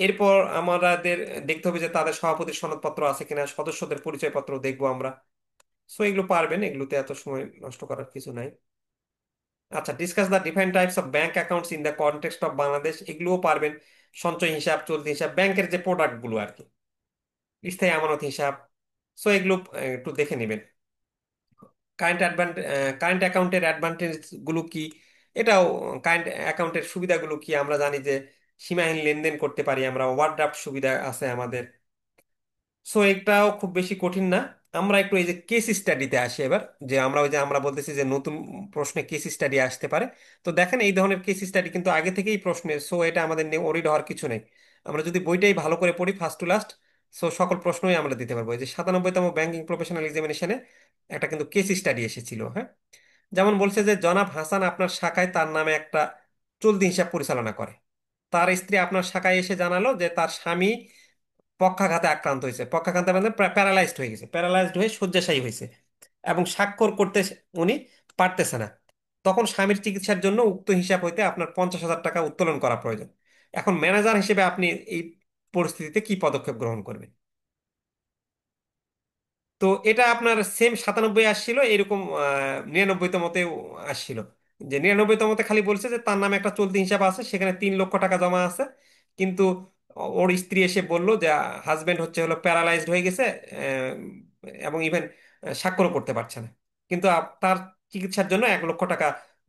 এরপর আমাদের দেখতে হবে যে তাদের সভাপতির সনদপত্র আছে কিনা, সদস্যদের পরিচয়পত্র দেখবো আমরা। সো এগুলো পারবেন, এগুলোতে এত সময় নষ্ট করার কিছু নাই। আচ্ছা, discuss the different types of bank accounts in the context of Bangladesh, এগুলোও পারবেন। সঞ্চয় হিসাব, চলতি হিসাব, ব্যাংকের যে প্রোডাক্ট গুলো আর কি, স্থায়ী আমানত হিসাব। সো এগুলো একটু দেখে নেবেন। কারেন্ট কারেন্ট অ্যাকাউন্টের অ্যাডভান্টেজ গুলো কি, এটাও কারেন্ট অ্যাকাউন্টের সুবিধাগুলো কি, আমরা জানি যে সীমাহীন লেনদেন করতে পারি আমরা, ওভারড্রাফট সুবিধা আছে আমাদের। সো এটাও খুব বেশি কঠিন না। আমরা একটু এই যে কেস স্টাডিতে আসি এবার, যে আমরা ওই যে আমরা বলতেছি যে নতুন প্রশ্নে কেস স্টাডি আসতে পারে। তো দেখেন, এই ধরনের কেস স্টাডি কিন্তু আগে থেকেই প্রশ্নে, সো এটা আমাদের নিয়ে ওরিড হওয়ার কিছু নেই। আমরা যদি বইটাই ভালো করে পড়ি ফার্স্ট টু লাস্ট, সো সকল প্রশ্নই আমরা দিতে পারবো। এই যে 97তম ব্যাংকিং প্রফেশনাল এক্সামিনেশনে একটা কিন্তু কেস স্টাডি এসেছিল, হ্যাঁ। যেমন বলছে যে জনাব হাসান আপনার শাখায় তার নামে একটা চলতি হিসাব পরিচালনা করে। তার স্ত্রী আপনার শাখায় এসে জানালো যে তার স্বামী পক্ষাঘাতে আক্রান্ত হয়েছে, পক্ষাঘাতে মানে প্যারালাইজড হয়ে গেছে, প্যারালাইজড হয়ে শয্যাশায়ী হয়েছে, এবং স্বাক্ষর করতে উনি পারতেছে না। তখন স্বামীর চিকিৎসার জন্য উক্ত হিসাব হইতে আপনার 50,000 টাকা উত্তোলন করা প্রয়োজন। এখন ম্যানেজার হিসেবে আপনি এই পরিস্থিতিতে কি পদক্ষেপ গ্রহণ করবেন? তো এটা আপনার সেম 97 আসছিল, এরকম 99তমতেও আসছিল। যে 99তমতে খালি বলছে যে তার নামে একটা চলতি হিসাব আছে, সেখানে 3 লক্ষ টাকা জমা আছে, কিন্তু ওর স্ত্রী এসে বলল যে হাজবেন্ড হচ্ছে হলো প্যারালাইজড হয়ে গেছে, এবং ইভেন স্বাক্ষরও করতে পারছে না, কিন্তু তার চিকিৎসার জন্য 1 লক্ষ টাকা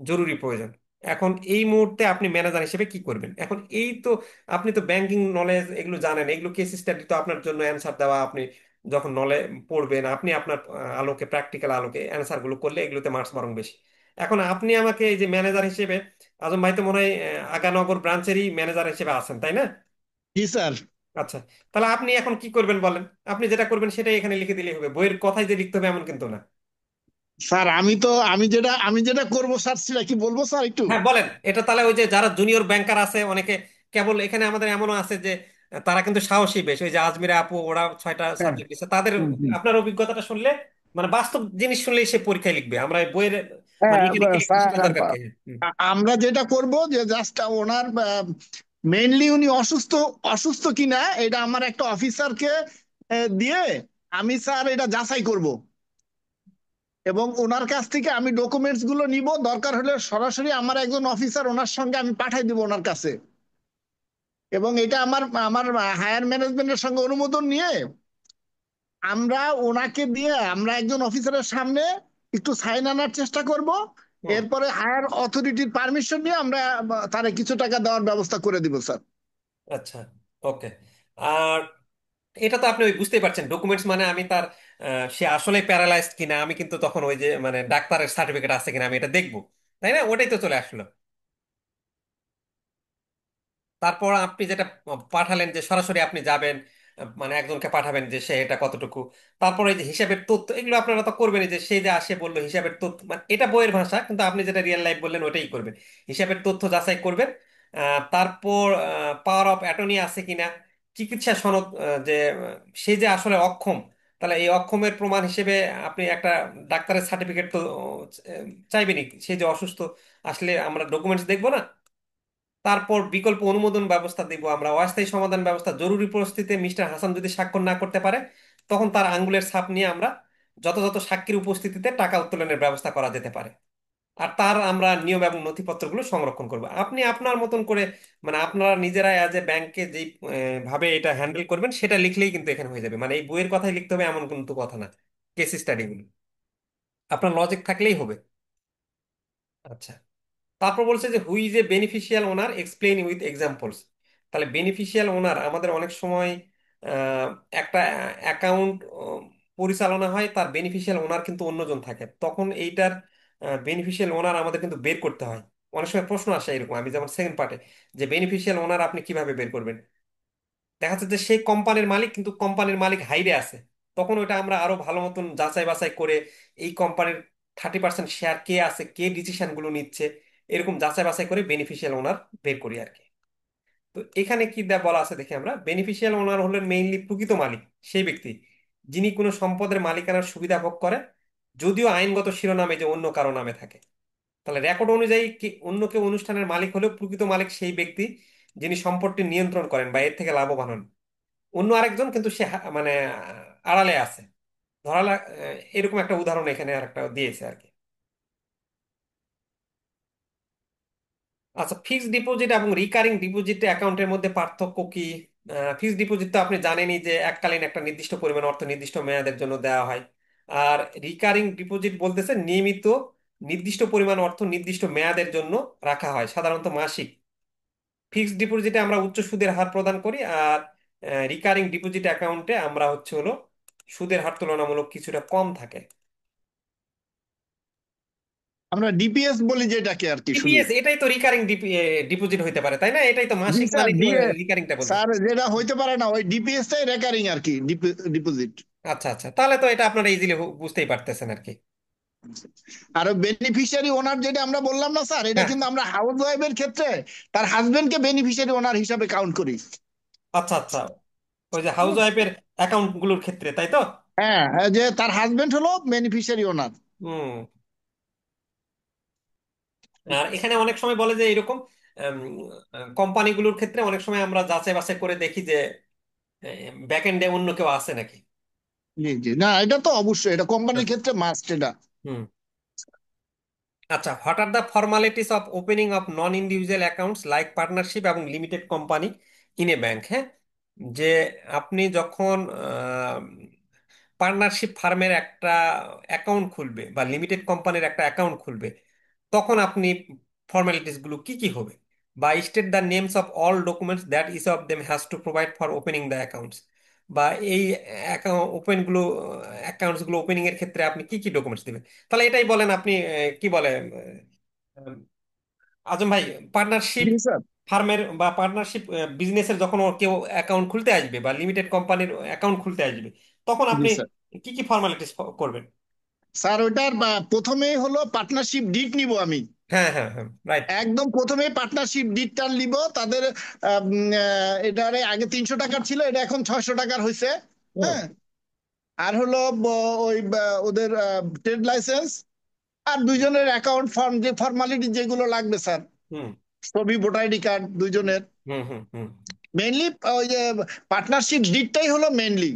জরুরি প্রয়োজন। এখন এই মুহূর্তে আপনি ম্যানেজার হিসেবে কি করবেন? এখন এই তো, আপনি তো ব্যাংকিং নলেজ এগুলো জানেন, এগুলো কেস স্টাডি তো আপনার জন্য অ্যান্সার দেওয়া, আপনি যখন পড়বেন আপনি আপনার আলোকে, প্র্যাকটিক্যাল আলোকে অ্যান্সার গুলো করলে এগুলোতে মার্কস বরং বেশি। এখন আপনি আমাকে এই যে ম্যানেজার হিসেবে, আজম ভাই তো মনে হয় আগানগর ব্রাঞ্চেরই ম্যানেজার হিসেবে আছেন, তাই না? জি স্যার। আচ্ছা, তাহলে আপনি এখন কি করবেন বলেন? আপনি যেটা করবেন সেটাই এখানে লিখে দিলেই হবে, বইয়ের কথাই যে লিখতে হবে এমন কিন্তু না। স্যার আমি যেটা করব স্যার, সেটা কি বলবো স্যার একটু? হ্যাঁ বলেন। এটা তাহলে ওই যে যারা জুনিয়র ব্যাংকার আছে অনেকে, কেবল এখানে আমাদের এমনও আছে যে তারা কিন্তু সাহসী বেশ, ওই যে আজমিরা আপু, ওরা 6টা হ্যাঁ। সাবজেক্ট দিচ্ছে, তাদের হুম, হুম। আপনার অভিজ্ঞতাটা শুনলে, মানে বাস্তব জিনিস শুনলেই সে পরীক্ষায় লিখবে, আমরা এই বইয়ের মানে হ্যাঁ, এখানে কি লিখতে স্যার, সেটার দরকার কি? হুম। আমরা যেটা করব যে জাস্ট ওনার মেইনলি উনি অসুস্থ, অসুস্থ কিনা এটা আমার একটা অফিসারকে দিয়ে আমি স্যার এটা যাচাই করব, এবং ওনার কাছ থেকে আমি ডকুমেন্টস গুলো নিব, দরকার হলে সরাসরি আমার একজন অফিসার ওনার সঙ্গে আমি পাঠাই দিব ওনার কাছে, এবং এটা আমার আমার হায়ার ম্যানেজমেন্টের সঙ্গে অনুমোদন নিয়ে আমরা ওনাকে দিয়ে আমরা একজন অফিসারের সামনে একটু সাইন আনার চেষ্টা করব। হুম। এরপরে হায়ার অথরিটির পারমিশন নিয়ে আমরা তারে কিছু টাকা দেওয়ার ব্যবস্থা করে দিব স্যার। আচ্ছা, ওকে। আর এটা তো আপনি ওই বুঝতেই পারছেন, ডকুমেন্টস মানে আমি তার সে আসলে প্যারালাইজড কিনা, আমি কিন্তু তখন ওই যে মানে ডাক্তারের সার্টিফিকেট আছে কিনা আমি এটা দেখবো, তাই না? ওটাই তো চলে আসলো। তারপর আপনি যেটা পাঠালেন যে সরাসরি আপনি যাবেন, মানে একজনকে পাঠাবেন যে সে এটা কতটুকু, তারপর এই যে হিসাবের তথ্য, এগুলো আপনারা তো করবেনই, যে সে যে আসে বললো হিসাবের তথ্য, মানে এটা বইয়ের ভাষা, কিন্তু আপনি যেটা রিয়েল লাইফ বললেন ওটাই করবেন। হিসাবের তথ্য যাচাই করবেন। তারপর পাওয়ার অফ অ্যাটর্নি আছে কিনা, চিকিৎসা সনদ, যে সে যে আসলে অক্ষম, তাহলে এই অক্ষমের প্রমাণ হিসেবে আপনি একটা ডাক্তারের সার্টিফিকেট তো চাইবেনই, সে যে অসুস্থ, আসলে আমরা ডকুমেন্টস দেখবো না? তারপর বিকল্প অনুমোদন ব্যবস্থা দিব আমরা, অস্থায়ী সমাধান ব্যবস্থা, জরুরি পরিস্থিতিতে মিস্টার হাসান যদি স্বাক্ষর না করতে পারে তখন তার আঙ্গুলের ছাপ নিয়ে আমরা যথাযথ সাক্ষীর উপস্থিতিতে টাকা উত্তোলনের ব্যবস্থা করা যেতে পারে। আর তার আমরা নিয়ম এবং নথিপত্রগুলো সংরক্ষণ করব। আপনি আপনার মতন করে, মানে আপনারা নিজেরা অ্যাজ এ ব্যাংকে যেই ভাবে এটা হ্যান্ডেল করবেন সেটা লিখলেই কিন্তু এখানে হয়ে যাবে, মানে এই বইয়ের কথাই লিখতে হবে এমন কিন্তু কথা না। কেস স্টাডিগুলো আপনার লজিক থাকলেই হবে। আচ্ছা, তারপর বলছে যে হুই is a beneficial owner, explain with examples. তাহলে বেনিফিশিয়াল ওনার আমাদের অনেক সময় আহ, একটা অ্যাকাউন্ট পরিচালনা হয়, তার বেনিফিশিয়াল ওনার কিন্তু অন্যজন থাকে, তখন এইটার বেনিফিশিয়াল ওনার আমাদের কিন্তু বের করতে হয়। অনেক সময় প্রশ্ন আসে এরকম, আমি যেমন সেকেন্ড পার্টে, যে বেনিফিশিয়াল ওনার আপনি কিভাবে বের করবেন? দেখা যাচ্ছে যে সেই কোম্পানির মালিক, কিন্তু কোম্পানির মালিক হাইরে আছে, তখন ওটা আমরা আরো ভালো মতন যাচাই বাছাই করে এই কোম্পানির 30% শেয়ার কে আছে, কে ডিসিশন গুলো নিচ্ছে, এরকম যাচাই বাছাই করে বেনিফিশিয়াল ওনার বের করি আর কি। তো এখানে কি বলা আছে দেখি আমরা, বেনিফিশিয়াল ওনার হলেন মেইনলি প্রকৃত মালিক, সেই ব্যক্তি যিনি কোনো সম্পদের মালিকানার সুবিধা ভোগ করে, যদিও আইনগত শিরোনামে যে অন্য কারো নামে থাকে। তাহলে রেকর্ড অনুযায়ী কি অন্য কেউ অনুষ্ঠানের মালিক হলেও প্রকৃত মালিক সেই ব্যক্তি যিনি সম্পদটি নিয়ন্ত্রণ করেন বা এর থেকে লাভবান হন। অন্য আরেকজন কিন্তু সে মানে আড়ালে আছে, ধরালা। এরকম একটা উদাহরণ এখানে আর একটা দিয়েছে আর কি। আচ্ছা, ফিক্সড ডিপোজিট এবং রিকারিং ডিপোজিট অ্যাকাউন্টের মধ্যে পার্থক্য কি? ফিক্সড ডিপোজিট তো আপনি জানেনই যে এককালীন একটা নির্দিষ্ট পরিমাণ অর্থ নির্দিষ্ট মেয়াদের জন্য দেওয়া হয়। আর রিকারিং ডিপোজিট বলতেছে নিয়মিত নির্দিষ্ট পরিমাণ অর্থ নির্দিষ্ট মেয়াদের জন্য রাখা হয়, সাধারণত মাসিক। ফিক্সড ডিপোজিটে আমরা উচ্চ সুদের হার প্রদান করি, আর রিকারিং ডিপোজিট অ্যাকাউন্টে আমরা হচ্ছে হলো সুদের হার তুলনামূলক কিছুটা কম থাকে। আমরা ডিপিএস বলি যেটাকে আর কি শুধু। ডিপিএস এটাই তো রিকারিং ডিপোজিট হইতে পারে, তাই না? এটাই তো জি মাসিক, স্যার, মানে তো ডিএ রিকারিংটা বলতেছে। স্যার যেটা হইতে পারে না ওই ডিপিএস টাই রেকারিং আর কি, ডিপোজিট। আচ্ছা আচ্ছা, তাহলে তো এটা আপনারা ইজিলি বুঝতেই পারতেছেন আর কি। আর বেনিফিশিয়ারি ওনার যেটা আমরা বললাম না স্যার, এটা হ্যাঁ, কিন্তু আমরা হাউস ওয়াইফের ক্ষেত্রে তার হাজবেন্ডকে বেনিফিশিয়ারি ওনার হিসাবে কাউন্ট করি। আচ্ছা আচ্ছা, ওই যে হাউস ওয়াইফের অ্যাকাউন্ট গুলোর ক্ষেত্রে, তাই তো? হ্যাঁ, যে তার হাজবেন্ড হলো বেনিফিশিয়ারি ওনার। হুম। আর এখানে অনেক সময় বলে যে এরকম কোম্পানিগুলোর ক্ষেত্রে অনেক সময় আমরা যাচাই বাছাই করে দেখি যে ব্যাক এন্ডে অন্য কেউ আছে নাকি। জি জি, না এটা তো অবশ্যই, এটা কোম্পানির ক্ষেত্রে মাস্ট এটা। হুম। আচ্ছা, what are the formalities of opening of non individual accounts like partnership এবং limited company in a bank? হ্যাঁ, যে আপনি যখন পার্টনারশিপ ফার্মের একটা অ্যাকাউন্ট খুলবে বা লিমিটেড কোম্পানির একটা অ্যাকাউন্ট খুলবে, তখন আপনি ফর্মালিটিস গুলো কি কি হবে? বা state the names of all documents that each of them has to provide for opening the accounts. বা এই ওপেন গুলো অ্যাকাউন্টস গুলো ওপেনিং এর ক্ষেত্রে আপনি কি কি ডকুমেন্টস দিবেন? তাহলে এটাই বলেন আপনি, কি বলে আজম ভাই, পার্টনারশিপ জি স্যার। ফার্মের বা পার্টনারশিপ বিজনেসের যখন কেউ অ্যাকাউন্ট খুলতে আসবে বা লিমিটেড কোম্পানির অ্যাকাউন্ট খুলতে আসবে, তখন জি আপনি স্যার। কি কি ফর্মালিটিস করবেন? স্যার ওইটার প্রথমেই হলো পার্টনারশিপ ডিড নিব আমি। হ্যাঁ হ্যাঁ হ্যাঁ, রাইট। একদম প্রথমেই পার্টনারশিপ ডিডটা নিব তাদের। এটারে আগে 300 টাকার ছিল, এটা এখন 600 টাকার হয়েছে। হুম হ্যাঁ। আর হলো ওই ওদের ট্রেড লাইসেন্স, আর দুইজনের অ্যাকাউন্ট ফর্ম, যে ফর্মালিটি যেগুলো লাগবে স্যার, হুম ছবি, ভোটার আইডি কার্ড দুইজনের। হুম হুম হুম। মেইনলি ওই যে পার্টনারশিপ ডিডটাই হলো মেইনলি।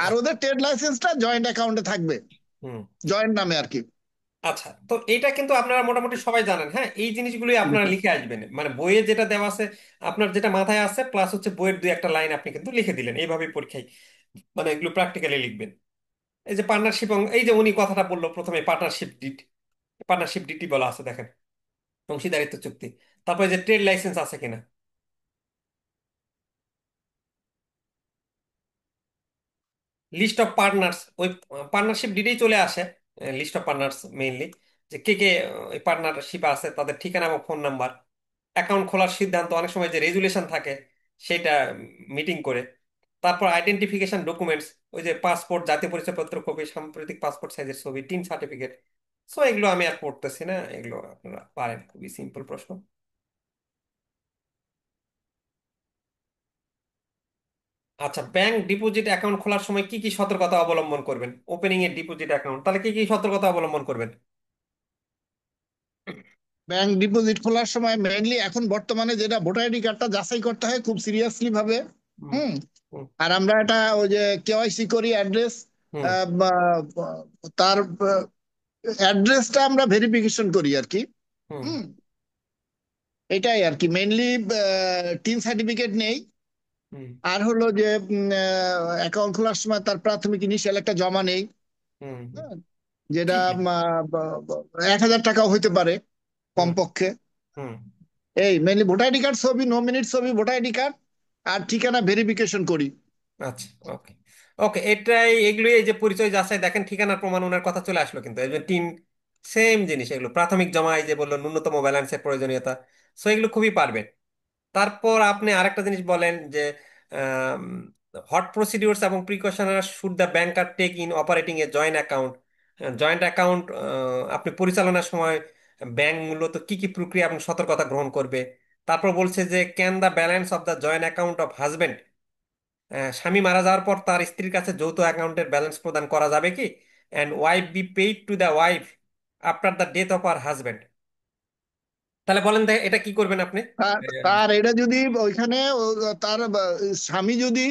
আর ওদের ট্রেড লাইসেন্সটা জয়েন্ট অ্যাকাউন্টে থাকবে, হুম। জয়েন্ট নামে আর কি। আচ্ছা, তো এটা কিন্তু আপনারা মোটামুটি সবাই জানেন। হ্যাঁ, এই জিনিসগুলোই আপনারা লিখে আসবেন, মানে বইয়ে যেটা দেওয়া আছে, আপনার যেটা মাথায় আছে প্লাস হচ্ছে বইয়ের দুই একটা লাইন আপনি কিন্তু লিখে দিলেন এইভাবে পরীক্ষায়, মানে এগুলো প্র্যাকটিক্যালি লিখবেন। এই যে পার্টনারশিপ, এই যে উনি কথাটা বললো প্রথমে পার্টনারশিপ ডিড, পার্টনারশিপ ডিডি বলা আছে দেখেন, অংশীদারিত্ব চুক্তি। তারপরে যে ট্রেড লাইসেন্স আছে কিনা, লিস্ট অফ পার্টনার্স, ওই পার্টনারশিপ ডিডেই চলে আসে লিস্ট অফ পার্টনার্স মেইনলি, যে কে কে ওই পার্টনারশিপ আছে, তাদের ঠিকানা এবং ফোন নাম্বার। অ্যাকাউন্ট খোলার সিদ্ধান্ত, অনেক সময় যে রেজুলেশন থাকে সেটা মিটিং করে। তারপর আইডেন্টিফিকেশন ডকুমেন্টস, ওই যে পাসপোর্ট, জাতীয় পরিচয়পত্র কপি, সাম্প্রতিক পাসপোর্ট সাইজের ছবি, টিন সার্টিফিকেট। সো এগুলো আমি আর পড়তেছি না, এগুলো আপনারা পারেন, খুবই সিম্পল প্রশ্ন। আচ্ছা, ব্যাংক ডিপোজিট অ্যাকাউন্ট খোলার সময় কি কি সতর্কতা অবলম্বন করবেন? ওপেনিং এর ডিপোজিট অ্যাকাউন্ট, তাহলে কি কি সতর্কতা অবলম্বন করবেন? ব্যাংক ডিপোজিট খোলার সময় মেইনলি এখন বর্তমানে যেটা ভোটার আইডি কার্ডটা যাচাই করতে হয় খুব সিরিয়াসলি ভাবে। হুম হুম। হুম আর আমরা এটা ওই যে কেওয়াইসি করি অ্যাড্রেস, হুম তার অ্যাড্রেসটা আমরা ভেরিফিকেশন করি আর কি। হুম হুম। এটাই আর কি মেইনলি। টিন সার্টিফিকেট নেই। হুম আর হলো যে অ্যাকাউন্ট খোলার সময় তার প্রাথমিক ইনিশিয়াল একটা জমা নেই। হুম হুম। হ্যাঁ, যেটা ঠিক আছে। 1,000 টাকাও হইতে পারে হুম কমপক্ষে। হুম। এই মেনলি ভোটার আইডি কার্ড, ছবি, নমিনির ছবি, ভোটার আইডি কার্ড, আর ঠিকানা ভেরিফিকেশন করি। আচ্ছা, ওকে ওকে, এটাই এগুলোই, এই যে পরিচয় যাচাই, দেখেন ঠিকানার প্রমাণ ওনার কথা চলে আসলো কিন্তু, এই যে তিন সেম জিনিস, এগুলো প্রাথমিক জমা, এই যে বললো ন্যূনতম ব্যালেন্সের প্রয়োজনীয়তা। সো এগুলো খুবই পারবেন। তারপর আপনি আরেকটা জিনিস বলেন যে হট প্রসিডিউরস এবং precautions should the banker take in operating a joint account. Joint account আপনি পরিচালনার সময় ব্যাংক মূলত কি কি প্রক্রিয়া এবং সতর্কতা গ্রহণ করবে। তারপর বলছে যে can the balance of the joint account of husband, স্বামী মারা যাওয়ার পর তার স্ত্রীর কাছে যৌথ অ্যাকাউন্টের ব্যালেন্স প্রদান করা যাবে কি? And wife be paid to the wife after the death of her husband. তাহলে বলেন এটা কি করবেন আপনি? তার এটা যদি ওইখানে তার স্বামী যদি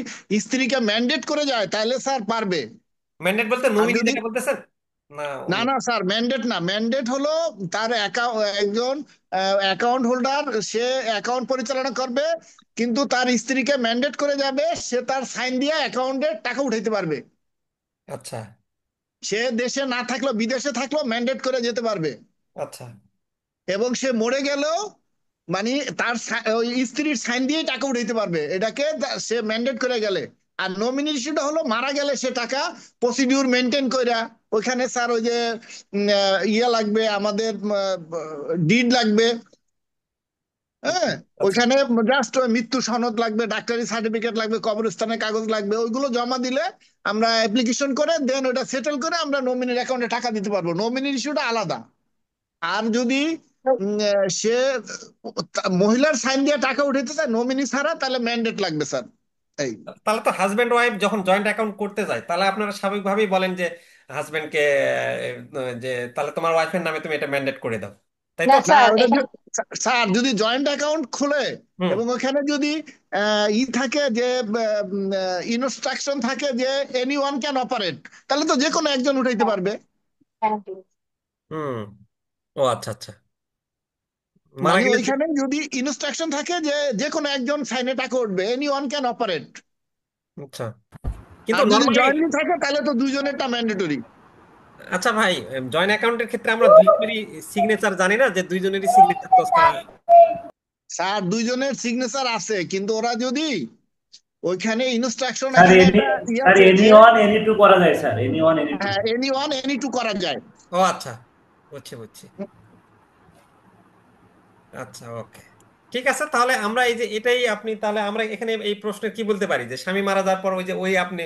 স্ত্রীকে ম্যান্ডেট করে যায় তাহলে স্যার পারবে। ম্যান্ডেট বলতে আর নমিনি যদি, যেটা বলতেছেন? না না উনি, না স্যার, ম্যান্ডেট না, ম্যান্ডেট হলো তার একজন অ্যাকাউন্ট হোল্ডার, সে অ্যাকাউন্ট পরিচালনা করবে, কিন্তু তার স্ত্রীকে ম্যান্ডেট করে যাবে, সে তার সাইন দিয়ে অ্যাকাউন্টের টাকা উঠাইতে পারবে। আচ্ছা সে দেশে না থাকলেও, বিদেশে থাকলেও ম্যান্ডেট করে যেতে পারবে। আচ্ছা এবং সে মরে গেলেও মানে তার ওই স্ত্রীর সাইন দিয়েই টাকা উঠাইতে পারবে, এটাকে সে ম্যান্ডেট করে গেলে। আর নমিনি ইস্যুটা হলো মারা গেলে সে টাকা প্রসিডিউর মেনটেন কইরা ওইখানে স্যার ওই যে ইয়ে লাগবে আমাদের, ডিড লাগবে। হ্যাঁ, আচ্ছা। ওইখানে জাস্ট মৃত্যু সনদ লাগবে, ডাক্তারি সার্টিফিকেট লাগবে, কবরস্থানের কাগজ লাগবে, ওইগুলো জমা দিলে আমরা অ্যাপ্লিকেশন করে দেন ওটা সেটেল করে আমরা নমিনির অ্যাকাউন্টে টাকা দিতে পারবো। নমিনির ইস্যুটা আলাদা। আর যদি সে মহিলার সাইন দিয়ে টাকা উঠাইতে চায় নমিনি ছাড়া, তাহলে ম্যান্ডেট লাগবে স্যার। এই তাহলে তো হাজব্যান্ড ওয়াইফ যখন জয়েন্ট অ্যাকাউন্ট করতে যায় তাহলে আপনারা স্বাভাবিকভাবেই বলেন যে হাজব্যান্ডকে যে তাহলে তোমার ওয়াইফের নামে তুমি এটা ম্যান্ডেট করে দাও, তাই না তো? না, স্যার, ওটা এখানে স্যার যদি জয়েন্ট অ্যাকাউন্ট খুলে হুম। এবং ওখানে যদি ই থাকে যে ইনস্ট্রাকশন থাকে যে এনি ওয়ান ক্যান অপারেট, তাহলে তো যে কোনো একজন উঠাইতে পারবে। হুম। ও আচ্ছা আচ্ছা। মারা মানে গেলে ওইখানে যদি ইনস্ট্রাকশন থাকে যে যে কোনো একজন সাইনে টাকা উঠবে, এনি ওয়ান ক্যান অপারেট। আচ্ছা, কিন্তু আর যদি নর্মালি জয়েন্টলি থাকে তাহলে তো দুইজনেরটা ম্যান্ডেটরি। আচ্ছা ভাই, জয়েন্ট অ্যাকাউন্টের ক্ষেত্রে আমরা দুইজনেরই সিগনেচার জানি না যে দুইজনেরই সিগনেচার তো স্যার দুইজনের সিগনেচার আছে, কিন্তু ওরা যদি ওইখানে ইনস্ট্রাকশন স্যার এখানে এনি একটা ই স্যার আছে এনি যে ওয়ান এনি টু করা যায় sir, any one any two. Any one any two করা যায়। ও আচ্ছা, বুঝছি বুঝছি। আচ্ছা, ওকে, ঠিক আছে। তাহলে আমরা এই যে এটাই আপনি তাহলে আমরা এখানে এই প্রশ্নে কি বলতে পারি যে স্বামী মারা যাওয়ার পর ওই যে ওই আপনি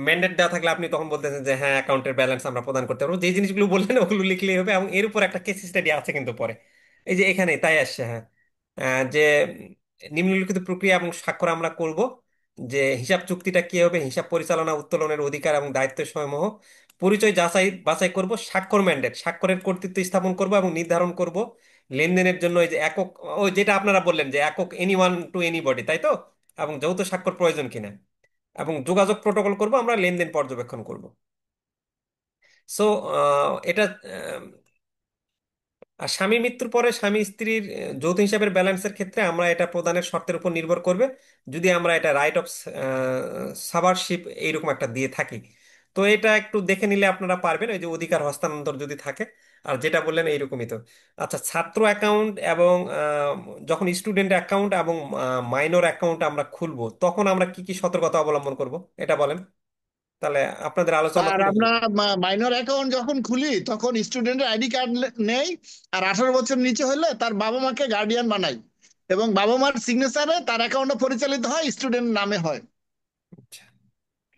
ম্যান্ডেট দেওয়া থাকলে আপনি তখন বলতেছেন যে হ্যাঁ অ্যাকাউন্টের ব্যালেন্স আমরা প্রদান করতে পারবো, যে জিনিসগুলো বললেন ওগুলো লিখলেই হবে। এবং এর উপর একটা কেস স্টাডি আছে কিন্তু পরে, এই যে এখানে তাই আসছে, হ্যাঁ। যে নিম্নলিখিত প্রক্রিয়া এবং স্বাক্ষর আমরা করব, যে হিসাব চুক্তিটা কি হবে, হিসাব পরিচালনা উত্তোলনের অধিকার এবং দায়িত্ব সমূহ, পরিচয় যাচাই বাছাই করব, স্বাক্ষর ম্যান্ডেট, স্বাক্ষরের কর্তৃত্ব স্থাপন করব এবং নির্ধারণ করব লেনদেনের জন্য এই যে একক, ওই যেটা আপনারা বললেন যে একক এনি ওয়ান টু এনিবডি, তাই তো? এবং যৌথ স্বাক্ষর প্রয়োজন কিনা, এবং যোগাযোগ প্রোটোকল করব, আমরা লেনদেন পর্যবেক্ষণ করব। সো এটা আর স্বামী মৃত্যুর পরে স্বামী স্ত্রীর যৌথ হিসাবের ব্যালেন্সের ক্ষেত্রে আমরা এটা প্রদানের শর্তের উপর নির্ভর করবে, যদি আমরা এটা রাইট অফ সাবারশিপ এইরকম একটা দিয়ে থাকি। তো এটা একটু দেখে নিলে আপনারা পারবেন, ওই যে অধিকার হস্তান্তর যদি থাকে। আর যেটা বললেন এইরকমই তো। আচ্ছা, ছাত্র অ্যাকাউন্ট এবং যখন স্টুডেন্ট অ্যাকাউন্ট এবং মাইনর অ্যাকাউন্ট আমরা খুলবো তখন আমরা কি কি সতর্কতা অবলম্বন করব এটা বলেন, তাহলে আপনাদের আলোচনা আর তুলে আমরা ধরুন। মাইনর অ্যাকাউন্ট যখন খুলি তখন স্টুডেন্টের আইডি কার্ড নেই, আর 18 বছর নিচে হলে তার বাবা মাকে গার্ডিয়ান বানাই, এবং বাবা মার সিগনেচারে তার অ্যাকাউন্টটা পরিচালিত হয়, স্টুডেন্ট নামে হয়। আচ্ছা।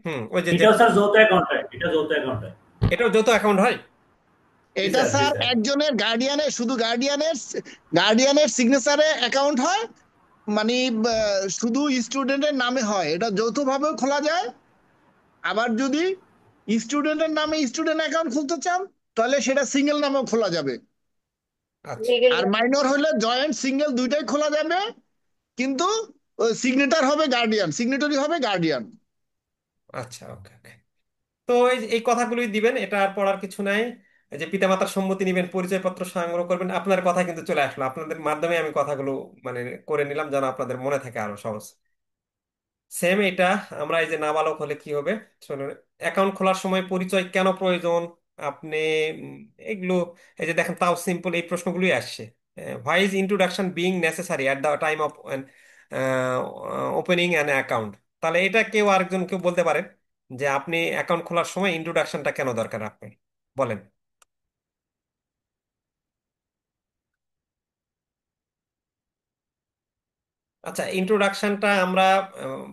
হুম, ওই যে এটাও যেটা, স্যার যৌথ অ্যাকাউন্ট হয়, এটা যৌথ অ্যাকাউন্ট হয়। এটাও যৌথ অ্যাকাউন্ট হয়। জি এটা স্যার, জি স্যার স্যার। একজনের গার্ডিয়ানের, শুধু গার্ডিয়ানের গার্ডিয়ানের সিগনেচারে অ্যাকাউন্ট হয়, মানে শুধু স্টুডেন্টের নামে হয়। এটা যৌথভাবেও খোলা যায়। আবার যদি স্টুডেন্টের নামে স্টুডেন্ট অ্যাকাউন্ট খুলতে চান, তাহলে সেটা সিঙ্গেল নামেও খোলা যাবে। আচ্ছা আর মাইনর হলে জয়েন্ট সিঙ্গেল দুইটাই খোলা যাবে, কিন্তু সিগনেটার হবে গার্ডিয়ান, সিগনেটরি হবে গার্ডিয়ান। আচ্ছা, ওকে ওকে। তো এই এই কথাগুলোই দিবেন, এটা আর পড়ার কিছু নাই। এই যে পিতামাতার সম্মতি নিবেন, পরিচয়পত্র সংগ্রহ করবেন, আপনার কথা কিন্তু চলে আসলো, আপনাদের মাধ্যমে আমি কথাগুলো মানে করে নিলাম যেন আপনাদের মনে থাকে আরো সহজ। সেম এটা আমরা এই যে নাবালক হলে কি হবে, শুনুন। অ্যাকাউন্ট খোলার সময় পরিচয় কেন প্রয়োজন, আপনি উম, এগুলো এই যে দেখেন তাও সিম্পল এই প্রশ্নগুলোই আসছে। Why is introduction being necessary at the time of opening an account? তাহলে এটা কেউ আরেকজন কেউ বলতে পারেন যে আপনি অ্যাকাউন্ট খোলার সময় ইন্ট্রোডাকশনটা কেন দরকার আপনি বলেন। আচ্ছা, ইন্ট্রোডাকশনটা আমরা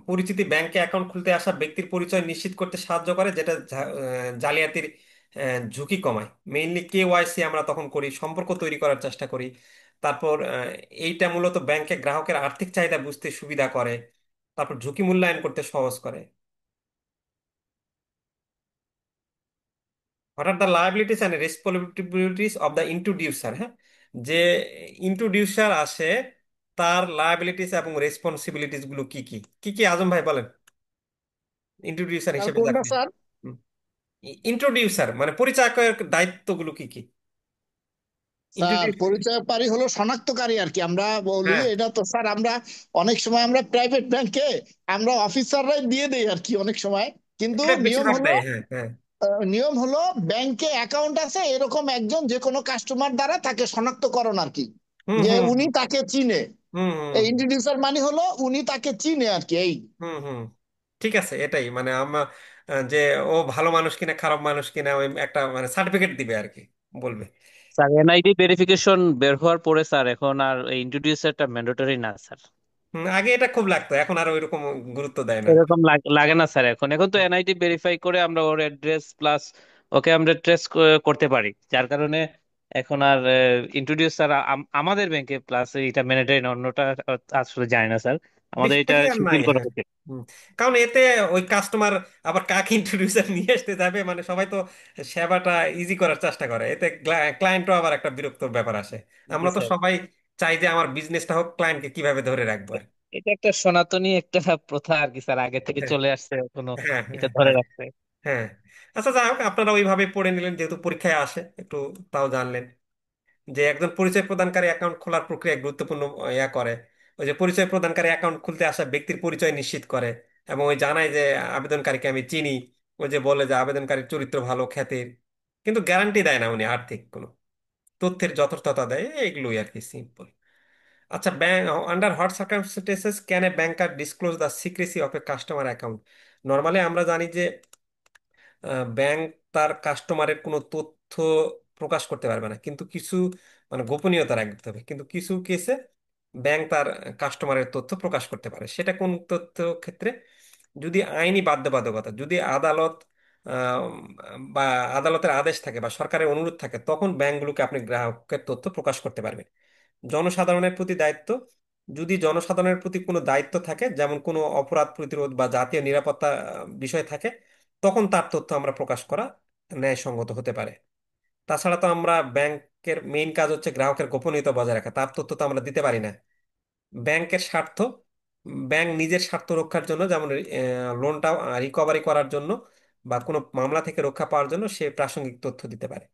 পরিচিতি ব্যাংকে অ্যাকাউন্ট খুলতে আসা ব্যক্তির পরিচয় নিশ্চিত করতে সাহায্য করে, যেটা জালিয়াতির ঝুঁকি কমায়। মেইনলি কেওয়াইসি আমরা তখন করি, সম্পর্ক তৈরি করার চেষ্টা করি। তারপর এইটা মূলত ব্যাংকে গ্রাহকের আর্থিক চাহিদা বুঝতে সুবিধা করে, তারপর ঝুঁকি মূল্যায়ন করতে সহজ করে। What are the liabilities and responsibilities of the introducer? হ্যাঁ, যে ইন্ট্রোডিউসার আসে তার লায়াবিলিটিস এবং রেসপন্সিবিলিটিস গুলো কি কি কি কি, আজম ভাই বলেন। ইন্ট্রোডিউসার আর হিসেবে কোনটা যাকে, স্যার? ইন্ট্রোডিউসার মানে পরিচয়কের দায়িত্বগুলো কি কি? স্যার ইন্ট্রোডিউসার, পরিচয়কারী হলো শনাক্তকারী আর কি আমরা বলি। হ্যাঁ, এটা তো স্যার আমরা অনেক সময় আমরা প্রাইভেট ব্যাংকে আমরা অফিসাররাই দিয়ে দেই আর কি অনেক সময়। কিন্তু এটা নিয়ম বেশিরভাগ হলো, দেয়, হ্যাঁ হ্যাঁ। নিয়ম হলো ব্যাংকে অ্যাকাউন্ট আছে এরকম একজন যে কোনো কাস্টমার দ্বারা তাকে শনাক্তকরণ আর কি, হুম যে হুম উনি তাকে চিনে। হুম এই হুম ইন্ট্রোডিউসার মানে হলো উনি তাকে চিনে আর কি। এই হুম হুম। ঠিক আছে, এটাই মানে আমরা যে ও ভালো মানুষ কিনা খারাপ মানুষ কিনা ওই একটা মানে সার্টিফিকেট দিবে আর কি, বলবে। স্যার এনআইডি ভেরিফিকেশন বের হওয়ার পরে স্যার এখন আর ইন্ট্রোডিউসারটা ম্যান্ডেটরি না স্যার। আগে এটা খুব লাগতো, এখন আর ওইরকম গুরুত্ব দেয় না। এরকম লাগে না স্যার, এখন এখন তো এনআইডি ভেরিফাই করে আমরা ওর অ্যাড্রেস প্লাস ওকে আমরা ট্রেস করতে পারি, যার কারণে এখন আর ইন্ট্রোডিউসার আমাদের ব্যাংকে প্লাস এটা ম্যান্ডেটরি না, অন্যটা আসলে যায় না স্যার, আমাদের এটা বেশিরভাগই আর নাই, শিথিল করা হ্যাঁ। উচিত। হুম। কারণ এতে ওই কাস্টমার আবার কাকে ইন্ট্রোডিউসার নিয়ে আসতে যাবে, মানে সবাই তো সেবাটা ইজি করার চেষ্টা করে, এতে ক্লায়েন্টও আবার একটা বিরক্তর ব্যাপার আসে। জি আমরা তো স্যার, সবাই চাই যে আমার বিজনেসটা হোক, ক্লায়েন্টকে কিভাবে ধরে রাখবো আর কি। এটা একটা সনাতনী একটা প্রথা আর কি স্যার, আগে থেকে হ্যাঁ, চলে আসছে, এখনো হ্যাঁ, এটা হ্যাঁ, ধরে হ্যাঁ, রাখছে। হ্যাঁ। আচ্ছা, যাই হোক, আপনারা ওইভাবে পড়ে নিলেন যেহেতু পরীক্ষায় আসে, একটু তাও জানলেন যে একজন পরিচয় প্রদানকারী অ্যাকাউন্ট খোলার প্রক্রিয়া গুরুত্বপূর্ণ ইয়া করে। ওই যে পরিচয় প্রদানকারী অ্যাকাউন্ট খুলতে আসা ব্যক্তির পরিচয় নিশ্চিত করে, এবং ওই জানায় যে আবেদনকারীকে আমি চিনি। ওই যে বলে যে আবেদনকারীর চরিত্র ভালো, খ্যাতির, কিন্তু গ্যারান্টি দেয় না উনি আর্থিক কোনো তথ্যের যথার্থতা, দেয় এগুলোই আর কি, সিম্পল। আচ্ছা, bank under what circumstances can A banker disclose the secrecy of A customer account? Normally আমরা জানি যে ব্যাংক তার কাস্টমারের কোনো তথ্য প্রকাশ করতে পারবে না, কিন্তু কিছু মানে গোপনীয়তা রাখতে হবে, কিন্তু কিছু কেসে ব্যাংক তার কাস্টমারের তথ্য প্রকাশ করতে পারে। সেটা কোন তথ্য ক্ষেত্রে? যদি আইনি বাধ্যবাধকতা, যদি আদালত আহ, বা আদালতের আদেশ থাকে বা সরকারের অনুরোধ থাকে, তখন ব্যাংকগুলোকে আপনি গ্রাহকের তথ্য প্রকাশ করতে পারবেন। জনসাধারণের প্রতি দায়িত্ব, যদি জনসাধারণের প্রতি কোনো দায়িত্ব থাকে, যেমন কোনো অপরাধ প্রতিরোধ বা জাতীয় নিরাপত্তা বিষয় থাকে, তখন তার তথ্য আমরা প্রকাশ করা ন্যায়সঙ্গত হতে পারে। তাছাড়া তো আমরা ব্যাংকের মেইন কাজ হচ্ছে গ্রাহকের গোপনীয়তা বজায় রাখা, তার তথ্য তো আমরা দিতে পারি না। ব্যাংকের স্বার্থ, ব্যাংক নিজের স্বার্থ রক্ষার জন্য, যেমন লোনটা রিকভারি করার জন্য বা কোনো মামলা থেকে রক্ষা পাওয়ার জন্য সে প্রাসঙ্গিক তথ্য দিতে পারে।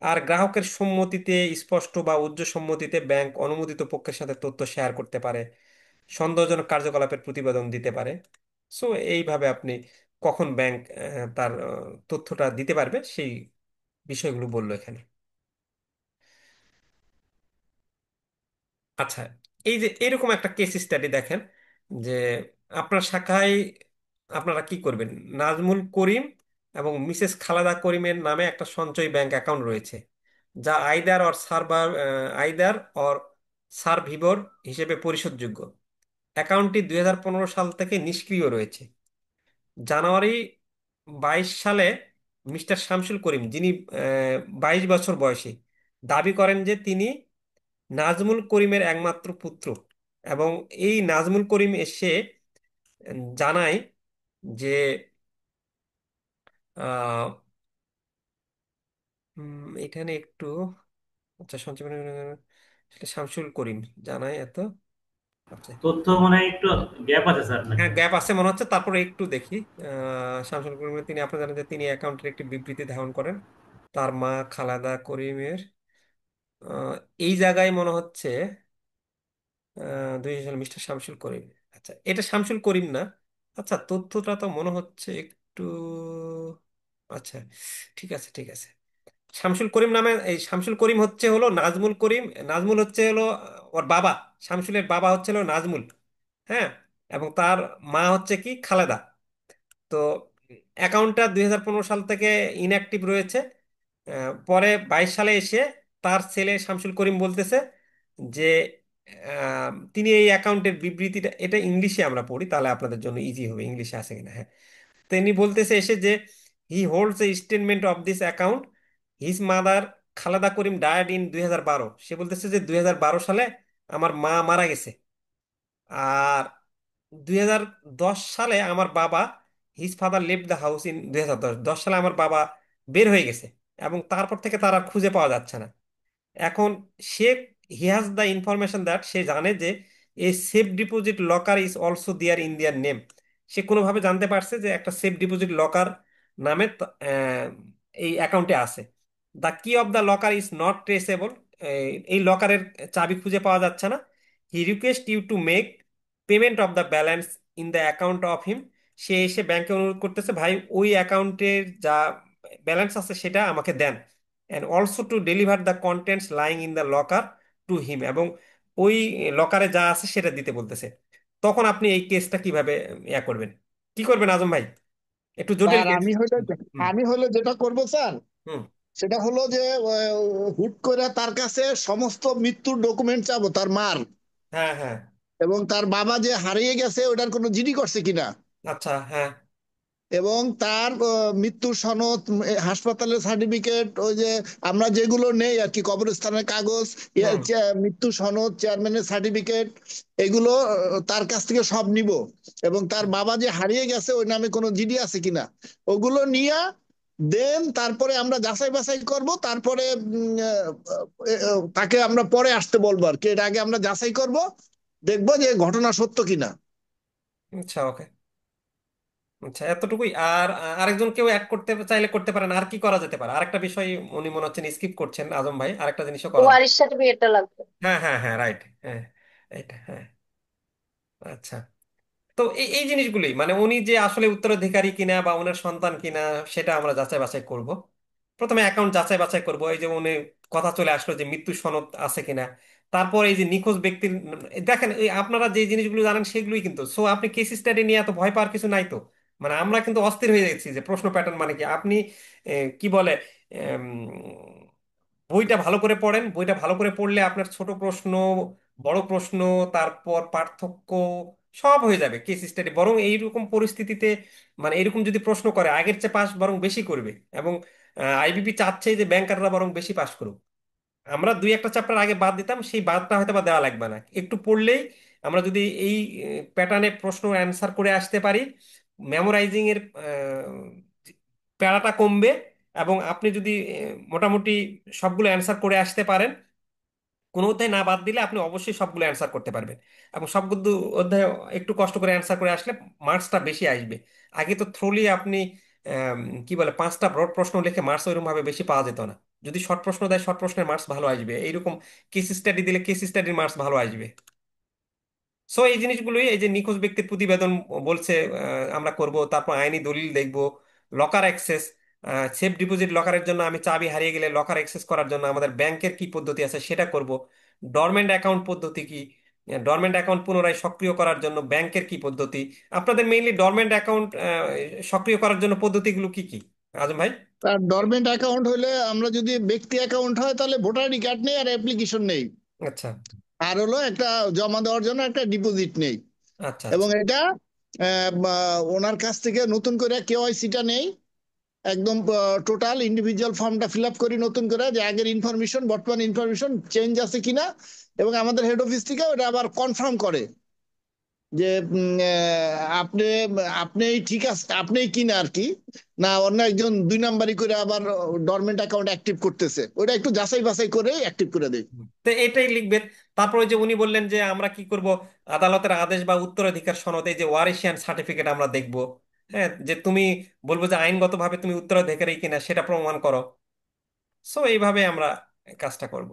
আর গ্রাহকের সম্মতিতে, স্পষ্ট বা উচ্চ সম্মতিতে ব্যাংক অনুমোদিত পক্ষের সাথে তথ্য শেয়ার করতে পারে, সন্দেহজনক কার্যকলাপের প্রতিবেদন দিতে পারে। সো এইভাবে আপনি কখন ব্যাংক তার তথ্যটা দিতে পারবে সেই বিষয়গুলো বললো এখানে। আচ্ছা, এই যে এরকম একটা কেস স্টাডি দেখেন, যে আপনার শাখায় আপনারা কি করবেন? নাজমুল করিম এবং মিসেস খালেদা করিমের নামে একটা সঞ্চয় ব্যাংক অ্যাকাউন্ট রয়েছে, যা আইদার অর সার্ভিভর হিসেবে পরিশোধযোগ্য। অ্যাকাউন্টটি 2015 সাল থেকে নিষ্ক্রিয় রয়েছে। জানুয়ারি 22 সালে মিস্টার শামসুল করিম, যিনি 22 বছর বয়সী, দাবি করেন যে তিনি নাজমুল করিমের একমাত্র পুত্র, এবং এই নাজমুল করিম এসে জানায় যে আহ, এখানে একটু, আচ্ছা সঞ্চয় সেটা শামসুল করিম জানায় এত, আচ্ছা। তথ্য মনে হয় একটু গ্যাপ আছে স্যার নাকি? হ্যাঁ, গ্যাপ আছে মনে হচ্ছে, তারপরে একটু দেখি। শামসুল করিমের তিনি, আপনি জানেন যে তিনি অ্যাকাউন্টের একটি বিবৃতি ধারণ করেন তার মা খালেদা করিমের। আহ, এই জায়গায় মনে হচ্ছে 2000 সালে মিস্টার শামসুল করিম, আচ্ছা এটা শামসুল করিম না। আচ্ছা, তথ্যটা তো মনে হচ্ছে একটু, আচ্ছা ঠিক আছে, ঠিক আছে। শামসুল করিম নামে, এই শামসুল করিম হচ্ছে হলো নাজমুল করিম, নাজমুল হচ্ছে হলো ওর বাবা, শামসুলের বাবা হচ্ছে হলো নাজমুল। হ্যাঁ, এবং তার মা হচ্ছে কি খালেদা। তো অ্যাকাউন্টটা 2015 সাল থেকে ইনঅ্যাক্টিভ রয়েছে। পরে 22 সালে এসে তার ছেলে শামসুল করিম বলতেছে যে তিনি এই অ্যাকাউন্টের বিবৃতিটা, এটা ইংলিশে আমরা পড়ি তাহলে আপনাদের জন্য ইজি হবে, ইংলিশে আছে কিনা, হ্যাঁ। তিনি বলতেছে এসে যে he holds a statement of this account, his mother Khaleda Karim died in 2012। সে বলতেছে যে 2012 সালে আমার মা মারা গেছে। আর 2010 সালে আমার বাবা, his father leave the house in 2010 সালে আমার বাবা বের হয়ে গেছে, এবং তারপর থেকে তার আর খুঁজে পাওয়া যাচ্ছে না। এখন সে, he has the information that, সে জানে যে এই safe deposit locker is also there in their name. সে কোনোভাবে জানতে পারছে যে একটা সেফ ডিপোজিট লকার নামে এই অ্যাকাউন্টে আছে। The key of the locker is not traceable, এই লকারের চাবি খুঁজে পাওয়া যাচ্ছে না। He request you to make payment of the balance in the account of him. সে এসে ব্যাংকে অনুরোধ করতেছে, ভাই ওই অ্যাকাউন্টের যা ব্যালেন্স আছে সেটা আমাকে দেন, and also to deliver the contents lying in the locker to him, এবং ওই লকারে যা আছে সেটা দিতে বলতেছে। তখন আপনি এই কেসটা কিভাবে ইয়া করবেন, কি করবেন আজম ভাই? একটু জটিল আর কেস। আমি হলে যেটা করব স্যার, হুম। সেটা হলো যে হুট করে তার কাছে সমস্ত মৃত্যুর ডকুমেন্ট চাবো, তার মার হ্যাঁ হ্যাঁ। এবং তার বাবা যে হারিয়ে গেছে ওটার কোনো জিডি করছে কিনা, আচ্ছা হ্যাঁ। এবং তার মৃত্যুর সনদ, হাসপাতালের সার্টিফিকেট, ওই যে আমরা যেগুলো নেই আর কি, কবরস্থানের কাগজ, হুম। মৃত্যু সনদ, চেয়ারম্যানের সার্টিফিকেট, এগুলো তার কাছ থেকে সব নিব। এবং তার বাবা যে হারিয়ে গেছে ওই নামে কোনো জিডি আছে কিনা ওগুলো নিয়ে দেন তারপরে আমরা যাচাই বাছাই করব। তারপরে তাকে আমরা পরে আসতে বলবো আর কি। এর আগে আমরা যাচাই করব, দেখবো যে ঘটনা সত্য কিনা। আচ্ছা ওকে। আচ্ছা এতটুকুই। আর আরেকজন কেউ অ্যাড করতে চাইলে করতে পারেন। আর কি করা যেতে পারে? আরেকটা বিষয় উনি মনে হচ্ছেন স্কিপ করছেন আজম ভাই, আরেকটা জিনিসও করা যায়। ওয়ারিশ সার্টিফিকেটটা লাগবে। হ্যাঁ হ্যাঁ হ্যাঁ, রাইট, হ্যাঁ, এইটা হ্যাঁ। আচ্ছা, তো এই এই জিনিসগুলি মানে উনি যে আসলে উত্তরাধিকারী কিনা বা ওনার সন্তান কিনা সেটা আমরা যাচাই বাছাই করব। প্রথমে অ্যাকাউন্ট যাচাই বাছাই করব, এই যে উনি কথা চলে আসলো যে মৃত্যু সনদ আছে কিনা। তারপর এই যে নিখোঁজ ব্যক্তির, দেখেন এই আপনারা যে জিনিসগুলো জানেন সেগুলোই কিন্তু, সো আপনি কেস স্টাডি নিয়ে এত ভয় পাওয়ার কিছু নাই তো। মানে আমরা কিন্তু অস্থির হয়ে যাচ্ছি যে প্রশ্ন প্যাটার্ন মানে কি আপনি কি বলে বইটা ভালো করে পড়েন, বইটা ভালো করে পড়লে আপনার ছোট প্রশ্ন, বড় প্রশ্ন, তারপর পার্থক্য সব হয়ে যাবে কেস স্টাডি। বরং এইরকম পরিস্থিতিতে মানে এরকম যদি প্রশ্ন করে আগের চেয়ে পাস বরং বেশি করবে। এবং আইবিপি চাচ্ছে যে ব্যাংকাররা বরং বেশি পাস করুক। আমরা দুই একটা চ্যাপ্টার আগে বাদ দিতাম, সেই বাদটা হয়তো বা দেওয়া লাগবে না, একটু পড়লেই আমরা যদি এই প্যাটার্নে প্রশ্ন অ্যান্সার করে আসতে পারি, মেমোরাইজিং এর প্যারাটা কমবে। এবং আপনি যদি মোটামুটি সবগুলো অ্যান্সার করে আসতে পারেন, কোনো অধ্যায় না বাদ দিলে আপনি অবশ্যই সবগুলো অ্যান্সার করতে পারবেন। এবং সবগুলো অধ্যায় একটু কষ্ট করে অ্যান্সার করে আসলে মার্কসটা বেশি আসবে। আগে তো থ্রোলি আপনি আম, কি বলে 5টা ব্রড প্রশ্ন লিখে মার্কস ওইরকম ভাবে বেশি পাওয়া যেত না। যদি শর্ট প্রশ্ন দেয় শর্ট প্রশ্নের মার্কস ভালো আসবে, এইরকম কেস স্টাডি দিলে কেস স্টাডির মার্কস ভালো আসবে। সো এই জিনিসগুলোই, এই যে নিখোঁজ ব্যক্তির প্রতিবেদন বলছে আমরা করব, তারপর আইনি দলিল দেখব, লকার অ্যাক্সেস, সেফ ডিপোজিট লকারের জন্য আমি চাবি হারিয়ে গেলে লকার অ্যাক্সেস করার জন্য আমাদের ব্যাংকের কি পদ্ধতি আছে সেটা করব। ডরমেন্ট অ্যাকাউন্ট পদ্ধতি কি, ডরমেন্ট অ্যাকাউন্ট পুনরায় সক্রিয় করার জন্য ব্যাংকের কি পদ্ধতি। আপনাদের মেইনলি ডরমেন্ট অ্যাকাউন্ট সক্রিয় করার জন্য পদ্ধতিগুলো কি কি আজম ভাই? তার ডরমেন্ট অ্যাকাউন্ট হলে, আমরা যদি ব্যক্তি অ্যাকাউন্ট হয় তাহলে ভোটার আইডি কার্ড নেই আর অ্যাপ্লিকেশন নেই, আচ্ছা আর হলো একটা জমা দেওয়ার জন্য একটা ডিপোজিট নেই। আচ্ছা এবং আচ্ছা। এটা ওনার কাছ থেকে নতুন করে কেওয়াইসিটা নেই, একদম টোটাল ইন্ডিভিজুয়াল ফর্মটা ফিল আপ করি নতুন করে, যে আগের ইনফরমেশন বর্তমান ইনফরমেশন চেঞ্জ আছে কিনা। এবং আমাদের হেড অফিস থেকে ওটা আবার কনফার্ম করে যে আপনি আপনি ঠিক আছে, আপনি কিনা আর কি, না অন্য একজন 2 নাম্বারই করে আবার ডরমেন্ট অ্যাকাউন্ট অ্যাক্টিভ করতেছে, ওটা একটু যাচাই বাছাই করে অ্যাক্টিভ করে দেয়। তো এটাই লিখবেন। তারপর ওই যে উনি বললেন যে আমরা কি করব, আদালতের আদেশ বা উত্তরাধিকার সনদ, এই যে ওয়ারিশিয়ান সার্টিফিকেট আমরা দেখব। হ্যাঁ, যে তুমি বলবো যে আইনগতভাবে তুমি উত্তরাধিকারী কিনা সেটা প্রমাণ করো। সো এইভাবে আমরা কাজটা করব।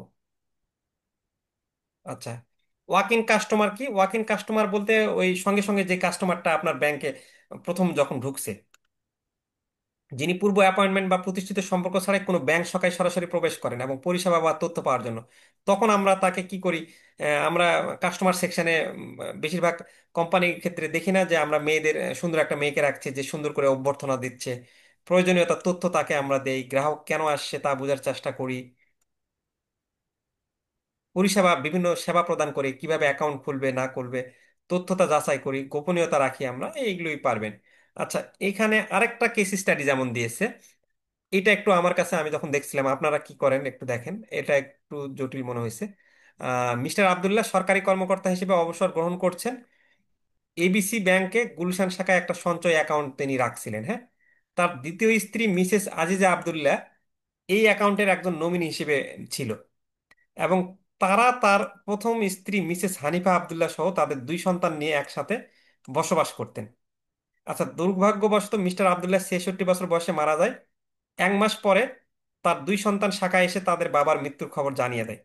আচ্ছা, ওয়াক ইন কাস্টমার কি? ওয়াক ইন কাস্টমার বলতে ওই সঙ্গে সঙ্গে যে কাস্টমারটা আপনার ব্যাংকে প্রথম যখন ঢুকছে, যিনি পূর্ব অ্যাপয়েন্টমেন্ট বা প্রতিষ্ঠিত সম্পর্ক ছাড়াই কোনো ব্যাংক শাখায় সরাসরি প্রবেশ করেন এবং পরিষেবা বা তথ্য পাওয়ার জন্য, তখন আমরা তাকে কি করি? আমরা কাস্টমার সেকশনে বেশিরভাগ কোম্পানির ক্ষেত্রে দেখি না যে আমরা মেয়েদের সুন্দর একটা মেয়েকে রাখছি যে সুন্দর করে অভ্যর্থনা দিচ্ছে, প্রয়োজনীয়তা তথ্য তাকে আমরা দেই, গ্রাহক কেন আসছে তা বোঝার চেষ্টা করি, পরিষেবা বিভিন্ন সেবা প্রদান করি, কিভাবে অ্যাকাউন্ট খুলবে না খুলবে, তথ্যটা যাচাই করি, গোপনীয়তা রাখি আমরা, এইগুলোই পারবেন। আচ্ছা, এখানে আরেকটা কেস স্টাডি যেমন দিয়েছে, এটা একটু আমার কাছে আমি যখন দেখছিলাম, আপনারা কি করেন একটু দেখেন, এটা একটু জটিল মনে হয়েছে। মিস্টার আব্দুল্লাহ সরকারি কর্মকর্তা হিসেবে অবসর গ্রহণ করছেন। এবিসি ব্যাংকে গুলশান শাখায় একটা সঞ্চয় অ্যাকাউন্ট তিনি রাখছিলেন। হ্যাঁ, তার দ্বিতীয় স্ত্রী মিসেস আজিজা আব্দুল্লাহ এই অ্যাকাউন্টের একজন নমিনি হিসেবে ছিল। এবং তারা তার প্রথম স্ত্রী মিসেস হানিফা আব্দুল্লাহ সহ তাদের 2 সন্তান নিয়ে একসাথে বসবাস করতেন। আচ্ছা, দুর্ভাগ্যবশত মিস্টার আব্দুল্লাহ 66 বছর বয়সে মারা যায়। 1 মাস পরে তার 2 সন্তান শাখায় এসে তাদের বাবার মৃত্যুর খবর জানিয়ে দেয়।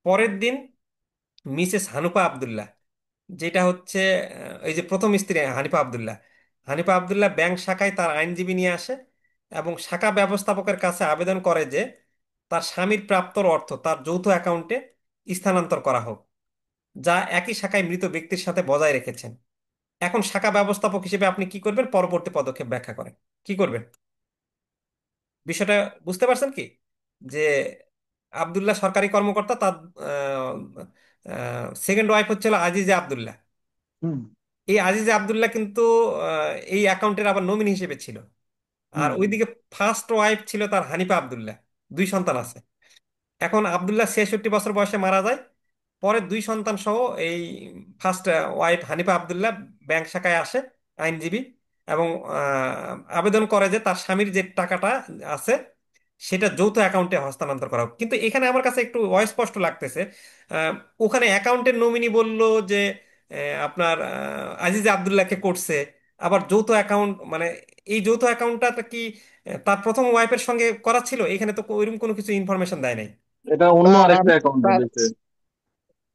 পরের দিন মিসেস হানুফা আব্দুল্লাহ, যেটা হচ্ছে এই যে প্রথম স্ত্রী হানিফা আব্দুল্লাহ, হানিফা আব্দুল্লাহ ব্যাংক শাখায় তার আইনজীবী নিয়ে আসে এবং শাখা ব্যবস্থাপকের কাছে আবেদন করে যে তার স্বামীর প্রাপ্তর অর্থ তার যৌথ অ্যাকাউন্টে স্থানান্তর করা হোক, যা একই শাখায় মৃত ব্যক্তির সাথে বজায় রেখেছেন। এখন শাখা ব্যবস্থাপক হিসেবে আপনি কি করবেন, পরবর্তী পদক্ষেপ ব্যাখ্যা করেন। কি করবেন বিষয়টা বুঝতে পারছেন কি? যে আব্দুল্লাহ সরকারি কর্মকর্তা, তার সেকেন্ড ওয়াইফ হচ্ছিল আজিজে আব্দুল্লাহ। হুম এই আজিজে আব্দুল্লাহ কিন্তু এই অ্যাকাউন্টের আবার নমিনি হিসেবে ছিল। আর হুম ওইদিকে ফার্স্ট ওয়াইফ ছিল তার হানিফা আব্দুল্লাহ। দুই সন্তান আছে। এখন আব্দুল্লাহ 66 বছর বয়সে মারা যায়। পরে দুই সন্তান সহ এই first wife Hanifa Abdullah bank শাখায় আসে, আইনজীবী, এবং আবেদন করে যে তার স্বামীর যে টাকাটা আছে সেটা যৌথ অ্যাকাউন্টে হস্তান্তর করা হোক। কিন্তু এখানে আমার কাছে একটু অস্পষ্ট লাগতেছে। আহ, ওখানে অ্যাকাউন্টের নমিনি বলল যে আপনার আজিজে আব্দুল্লাহকে করছে। আবার যৌথ অ্যাকাউন্ট মানে এই যৌথ অ্যাকাউন্টটা কি তার প্রথম ওয়াইফের সঙ্গে করা ছিল? এখানে তো ওইরকম কোনো কিছু ইনফরমেশন দেয় নাই। এটা অন্য স্যার আরেকটা অ্যাকাউন্ট স্যার বলেছে।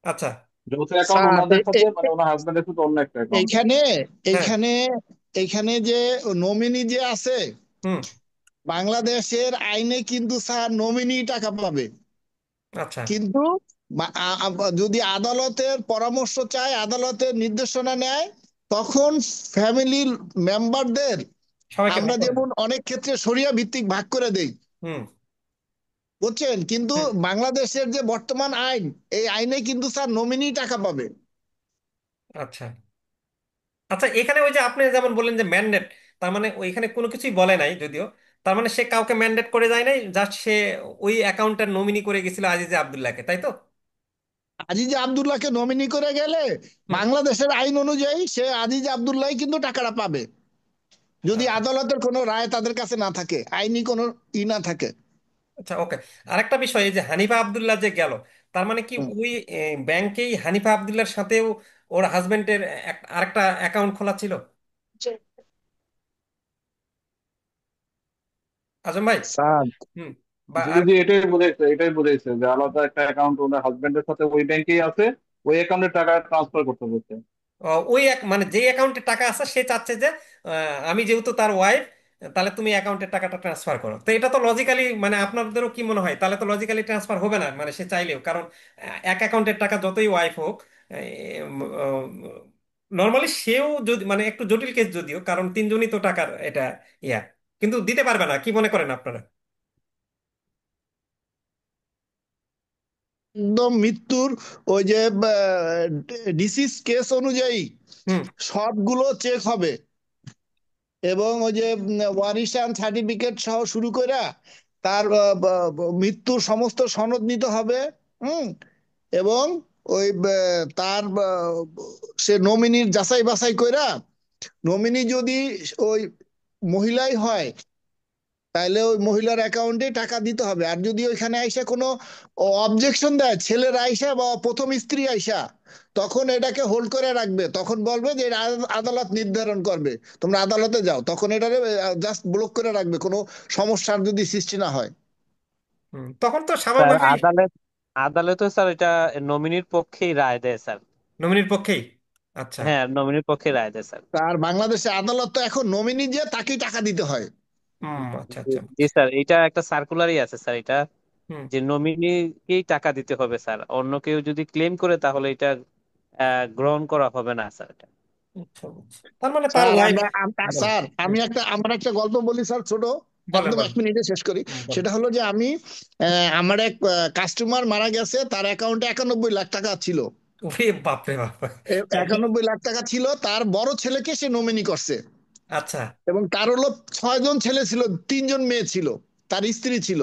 আচ্ছা। যৌথ অ্যাকাউন্ট স্যার ওনাদের সাথে, মানে ওনার হাজবেন্ডের সাথে অন্য একটা অ্যাকাউন্ট। এইখানে হ্যাঁ। এইখানে এইখানে যে নমিনি যে আছে, হুম। বাংলাদেশের আইনে কিন্তু স্যার নমিনি টাকা পাবে। আচ্ছা। কিন্তু যদি আদালতের পরামর্শ চায়, আদালতের নির্দেশনা নেয়, তখন ফ্যামিলি মেম্বারদের সবাইকে ভাগ আমরা করে দেন। যেমন অনেক ক্ষেত্রে শরিয়া ভিত্তিক ভাগ করে দেই, হুম। বুঝছেন? কিন্তু হুম। বাংলাদেশের যে বর্তমান আইন, এই আইনে কিন্তু স্যার নমিনি টাকা পাবে। আচ্ছা। আচ্ছা, এখানে ওই যে আপনি যেমন বললেন যে ম্যান্ডেট, তার মানে ওইখানে কোনো কিছুই বলে নাই যদিও। তার মানে সে কাউকে ম্যান্ডেট করে যায় নাই, জাস্ট সে ওই অ্যাকাউন্টের নমিনি করে গেছিল আজিজে আব্দুল্লাহকে, তাই তো? আজিজ আব্দুল্লাহকে নমিনি করে গেলে হুম। বাংলাদেশের আইন অনুযায়ী সে আজিজ আব্দুল্লাহ কিন্তু টাকাটা পাবে, যদি আচ্ছা। আদালতের কোনো রায় তাদের কাছে না থাকে, আইনি কোনো না থাকে। আচ্ছা, ওকে। আরেকটা বিষয়, এই যে হানিফা আব্দুল্লাহ যে গেল, তার মানে কি হুম। ওই ব্যাংকেই হানিফা আব্দুল্লাহর সাথেও ওর হাজবেন্ডের আরেকটা অ্যাকাউন্ট খোলা ছিল? আজম ভাই। স্যার হুম। বা জি আর জি, এটাই বুঝেছে যে আলাদা একটা অ্যাকাউন্ট ওনার হাজবেন্ডের সাথে ওই ব্যাংকেই আছে, ওই অ্যাকাউন্টে টাকা ট্রান্সফার করতে বলছে। ওই এক মানে যেই অ্যাকাউন্টে টাকা আছে সে চাচ্ছে যে আমি যেহেতু তার ওয়াইফ, তাহলে তুমি অ্যাকাউন্টের টাকাটা ট্রান্সফার করো। তো এটা তো লজিক্যালি, মানে আপনাদেরও কি মনে হয় তাহলে তো লজিক্যালি ট্রান্সফার হবে না মানে সে চাইলেও? কারণ এক অ্যাকাউন্টের টাকা যতই ওয়াইফ হোক, নর্মালি সেও যদি মানে একটু জটিল কেস যদিও, কারণ তিনজনই তো টাকার এটা ইয়া, কিন্তু দিতে পারবে না। কি মনে করেন আপনারা? একদম মৃত্যুর ওই যে ডিসিজ কেস অনুযায়ী হুম। সবগুলো চেক হবে, এবং ওই যে ওয়ারিশান সার্টিফিকেট সহ শুরু করে তার মৃত্যুর সমস্ত সনদ নিতে হবে। হুম। এবং ওই তার সে নমিনির যাচাই বাছাই কইরা, নমিনি যদি ওই মহিলাই হয়, তাহলে ওই মহিলার অ্যাকাউন্টে টাকা দিতে হবে। আর যদি ওইখানে আইসা কোনো অবজেকশন দেয়, ছেলের আইসা বা প্রথম স্ত্রী আইসা, তখন এটাকে হোল্ড করে রাখবে, তখন বলবে যে এটা আদালত নির্ধারণ করবে, তোমরা আদালতে যাও, তখন এটাকে জাস্ট ব্লক করে রাখবে, কোনো সমস্যার যদি সৃষ্টি না হয়। হুম, তখন তো স্যার স্বাভাবিকভাবেই আদালতে স্যার এটা নমিনির পক্ষেই রায় দেয় স্যার। নমিনির পক্ষেই। আচ্ছা। হ্যাঁ, নমিনির পক্ষে রায় দেয় স্যার। আর বাংলাদেশে আদালত তো এখন নমিনি যে তাকেই টাকা দিতে হয়। হুম। আচ্ছা, জি আচ্ছা। জি স্যার, এটা একটা সার্কুলারই আছে স্যার, এটা হুম। যে নমিনিকেই টাকা দিতে হবে স্যার, অন্য কেউ যদি ক্লেম করে তাহলে এটা গ্রহণ করা হবে না স্যার এটা। আচ্ছা, আচ্ছা। তার মানে তার স্যার ওয়াইফ। আমরা স্যার আমি আমার একটা গল্প বলি স্যার, ছোট, বলেন একদম এক বলেন। মিনিটে শেষ করি। বলেন। সেটা হলো যে আমি আমার এক কাস্টমার মারা গেছে, তার অ্যাকাউন্টে 91 লাখ টাকা ছিল। ওরে বাপরে বাপ। তারপর? 91 লাখ টাকা ছিল, তার বড় ছেলেকে সে নমিনি করছে, আচ্ছা। এবং তার হলো 6 জন ছেলে ছিল, 3 জন মেয়ে ছিল, তার স্ত্রী ছিল।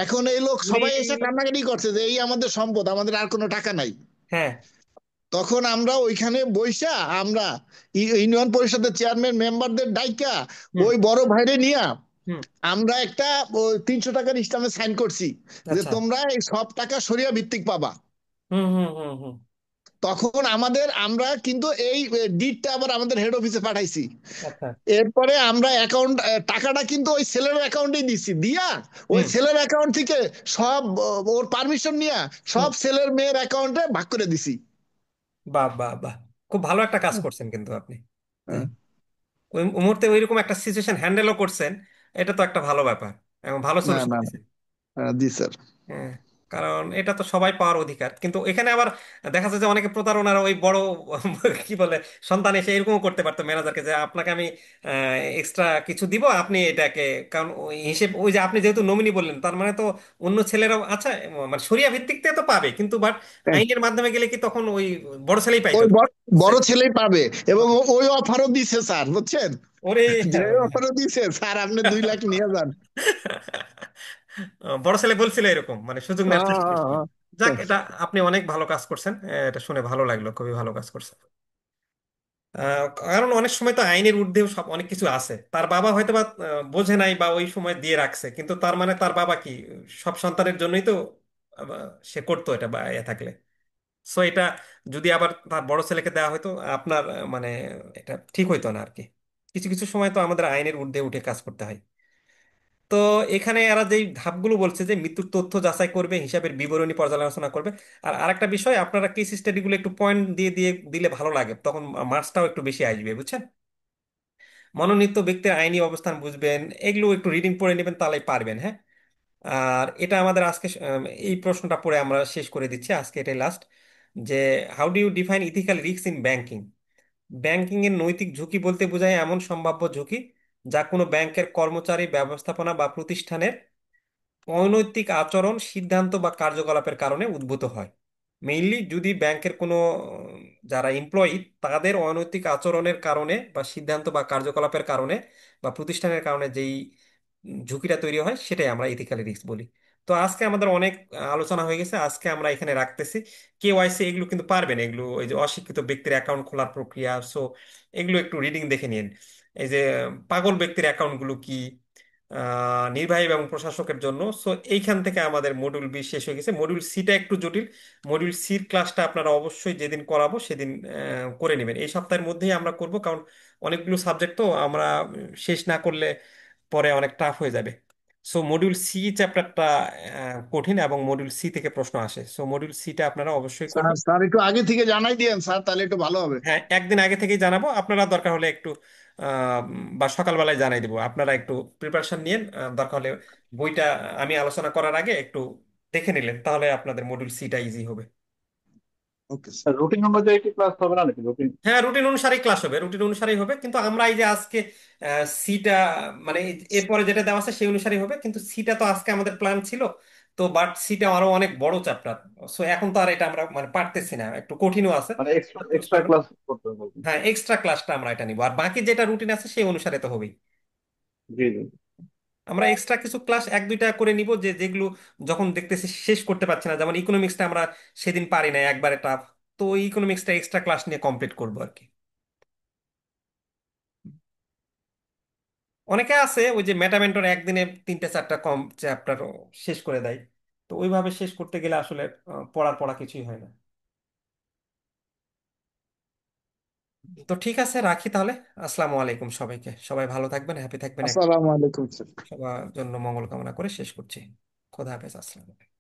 এখন এই লোক উনি। সবাই এসে কান্নাকাটি করছে যে এই আমাদের সম্পদ, আমাদের আর কোনো টাকা নাই। হ্যাঁ। তখন আমরা ওইখানে বইসা, আমরা ইউনিয়ন পরিষদের চেয়ারম্যান মেম্বারদের ডাইকা হুম। ওই বড় ভাইরে নিয়া হুম। আমরা একটা 300 টাকার স্ট্যাম্পে সাইন করছি যে আচ্ছা। তোমরা এই সব টাকা সরিয়া ভিত্তিক পাবা। হুম। হুম। হুম। হুম। তখন আমরা কিন্তু এই ডিডটা আবার আমাদের হেড অফিসে পাঠাইছি। আচ্ছা। এরপরে আমরা অ্যাকাউন্ট টাকাটা কিন্তু ওই ছেলের অ্যাকাউন্টে দিছি, দিয়া ওই হুম। ছেলের অ্যাকাউন্ট থেকে সব ওর পারমিশন নিয়ে হুম। সব ছেলের মেয়ের অ্যাকাউন্টে ভাগ করে দিছি। বাহ, বাহ, বাহ। খুব ভালো একটা কাজ করছেন কিন্তু আপনি। জি। ওই মুহূর্তে ওইরকম একটা সিচুয়েশন হ্যান্ডেলও করছেন। এটা তো একটা ভালো ব্যাপার এবং ভালো না সলিউশন না দিয়েছেন। জি স্যার। হ্যাঁ। কারণ এটা তো সবাই পাওয়ার অধিকার, কিন্তু এখানে আবার দেখা যাচ্ছে যে অনেকে প্রতারণার ওই বড় কি বলে সন্তান এসে এরকমও করতে পারতো ম্যানেজারকে, যে আপনাকে আমি এক্সট্রা কিছু দিব, আপনি এটাকে, কারণ ওই হিসেব ওই যে আপনি যেহেতু নমিনি বললেন, তার মানে তো অন্য ছেলেরাও আচ্ছা, মানে শরিয়া ভিত্তিক তো পাবে, কিন্তু বাট আইনের মাধ্যমে গেলে কি তখন ওই বড় ছেলেই পাইতো? ওই বড় ছেলেই পাবে, এবং ওই অফারও দিছে স্যার, বুঝছেন? ওরে যে হ্যাঁ অফারও দিছে স্যার, আপনি 2 লাখ নিয়ে যান। বড় ছেলে বলছিল এরকম, মানে সুযোগ নেওয়ার হ্যাঁ, চেষ্টা হ্যাঁ, করছিল। হ্যাঁ। যাক, এটা আপনি অনেক ভালো কাজ করছেন, এটা শুনে ভালো লাগলো, খুবই ভালো কাজ করছেন। কারণ অনেক সময় তো আইনের ঊর্ধ্বেও সব অনেক কিছু আছে, তার বাবা হয়তো বা বোঝে নাই বা ওই সময় দিয়ে রাখছে, কিন্তু তার মানে তার বাবা কি সব সন্তানের জন্যই তো আহ, সে করতো এটা বা এ থাকলে, সো এটা যদি আবার তার বড় ছেলেকে দেওয়া হয়তো আপনার মানে এটা ঠিক হইতো না আর কি। কিছু কিছু সময় তো আমাদের আইনের ঊর্ধ্বে উঠে কাজ করতে হয়। তো এখানে এরা যেই ধাপগুলো বলছে যে মৃত্যুর তথ্য যাচাই করবে, হিসাবের বিবরণী পর্যালোচনা করবে, আর আরেকটা বিষয় আপনারা কেস স্টাডিগুলো একটু পয়েন্ট দিয়ে দিয়ে দিলে ভালো লাগে, তখন মার্কসটাও একটু বেশি আসবে, বুঝছেন? মনোনীত ব্যক্তির আইনি অবস্থান বুঝবেন, এগুলো একটু রিডিং পড়ে নেবেন, তাহলেই পারবেন, হ্যাঁ। আর এটা আমাদের আজকে এই প্রশ্নটা পড়ে আমরা শেষ করে দিচ্ছি, আজকে এটাই লাস্ট। যে how do you define ethical risk in banking? Banking এর নৈতিক ঝুঁকি বলতে বোঝায় এমন সম্ভাব্য ঝুঁকি যা কোনো ব্যাংকের কর্মচারী, ব্যবস্থাপনা বা প্রতিষ্ঠানের অনৈতিক আচরণ, সিদ্ধান্ত বা কার্যকলাপের কারণে উদ্ভূত হয়। মেইনলি যদি ব্যাংকের কোনো যারা এমপ্লয়ি, তাদের অনৈতিক আচরণের কারণে বা সিদ্ধান্ত বা কার্যকলাপের কারণে বা প্রতিষ্ঠানের কারণে যেই ঝুঁকিটা তৈরি হয়, সেটাই আমরা ইথিক্যাল রিস্ক বলি। তো আজকে আমাদের অনেক আলোচনা হয়ে গেছে, আজকে আমরা এখানে রাখতেছি। কেওয়াইসি এগুলো কিন্তু পারবেন, এগুলো ওই যে অশিক্ষিত ব্যক্তির অ্যাকাউন্ট খোলার প্রক্রিয়া, সো এগুলো একটু রিডিং দেখে নিন। এই যে পাগল ব্যক্তির অ্যাকাউন্টগুলো কি, নির্বাহী এবং প্রশাসকের জন্য, সো এইখান থেকে আমাদের মডিউল 20 শেষ হয়ে গেছে। মডিউল সিটা একটু জটিল, মডিউল সির ক্লাসটা আপনারা অবশ্যই যেদিন করাবো সেদিন করে নেবেন, এই সপ্তাহের মধ্যেই আমরা করব, কারণ অনেকগুলো সাবজেক্ট তো আমরা শেষ না করলে পরে অনেক টাফ হয়ে যাবে। সো মডিউল সি চ্যাপ্টারটা কঠিন, এবং মডিউল সি থেকে প্রশ্ন আসে, সো মডিউল সিটা আপনারা অবশ্যই স্যার করবেন। স্যার একটু আগে থেকে জানাই দিয়েন স্যার, তাহলে একটু ভালো হবে। হ্যাঁ, একদিন আগে থেকেই জানাবো, আপনারা দরকার হলে একটু বা সকালবেলায় জানাই দেবো, আপনারা একটু প্রিপারেশন নিন, দরকার হলে বইটা আমি আলোচনা করার আগে একটু দেখে নিলেন, তাহলে আপনাদের মডিউল সিটা ইজি হবে। ওকে। রুটিন অনুযায়ী কি ক্লাস হবে না নাকি রুটিন? হ্যাঁ, রুটিন অনুসারেই ক্লাস হবে, রুটিন অনুসারেই হবে, কিন্তু আমরা এই যে আজকে সিটা মানে এরপরে যেটা দেওয়া আছে সেই অনুসারেই হবে, কিন্তু সিটা তো আজকে আমাদের প্ল্যান ছিল, তো বাট সিটা আরো অনেক বড় চ্যাপ্টার, সো এখন তো আর এটা আমরা মানে পারতেছি না, একটু কঠিনও আছে। মানে এক্সট্রা এক্সট্রা ক্লাস করতে হবে? হ্যাঁ, এক্সট্রা ক্লাসটা আমরা এটা নিব, আর বাকি যেটা রুটিন আছে সেই অনুসারে তো হবেই। জি জি। আমরা এক্সট্রা কিছু ক্লাস এক দুইটা করে নিব, যে যেগুলো যখন দেখতেছি শেষ করতে পারছি না, যেমন ইকোনমিক্সটা আমরা সেদিন পারি না, একবারে টাফ, তো ওই ইকোনমিক্সটা এক্সট্রা ক্লাস নিয়ে কমপ্লিট করবো আর কি। অনেকে আছে ওই যে মেটামেন্টর একদিনে 3-4টা কম চ্যাপ্টার শেষ করে দেয়, তো ওইভাবে শেষ করতে গেলে আসলে পড়ার পড়া কিছুই হয় না। তো ঠিক আছে, রাখি তাহলে। আসসালামু আলাইকুম সবাইকে, সবাই ভালো থাকবেন, হ্যাপি থাকবেন, আসসালামু আলাইকুম স্যার। সবার জন্য মঙ্গল কামনা করে শেষ করছি। খোদা হাফেজ, আসসালাম।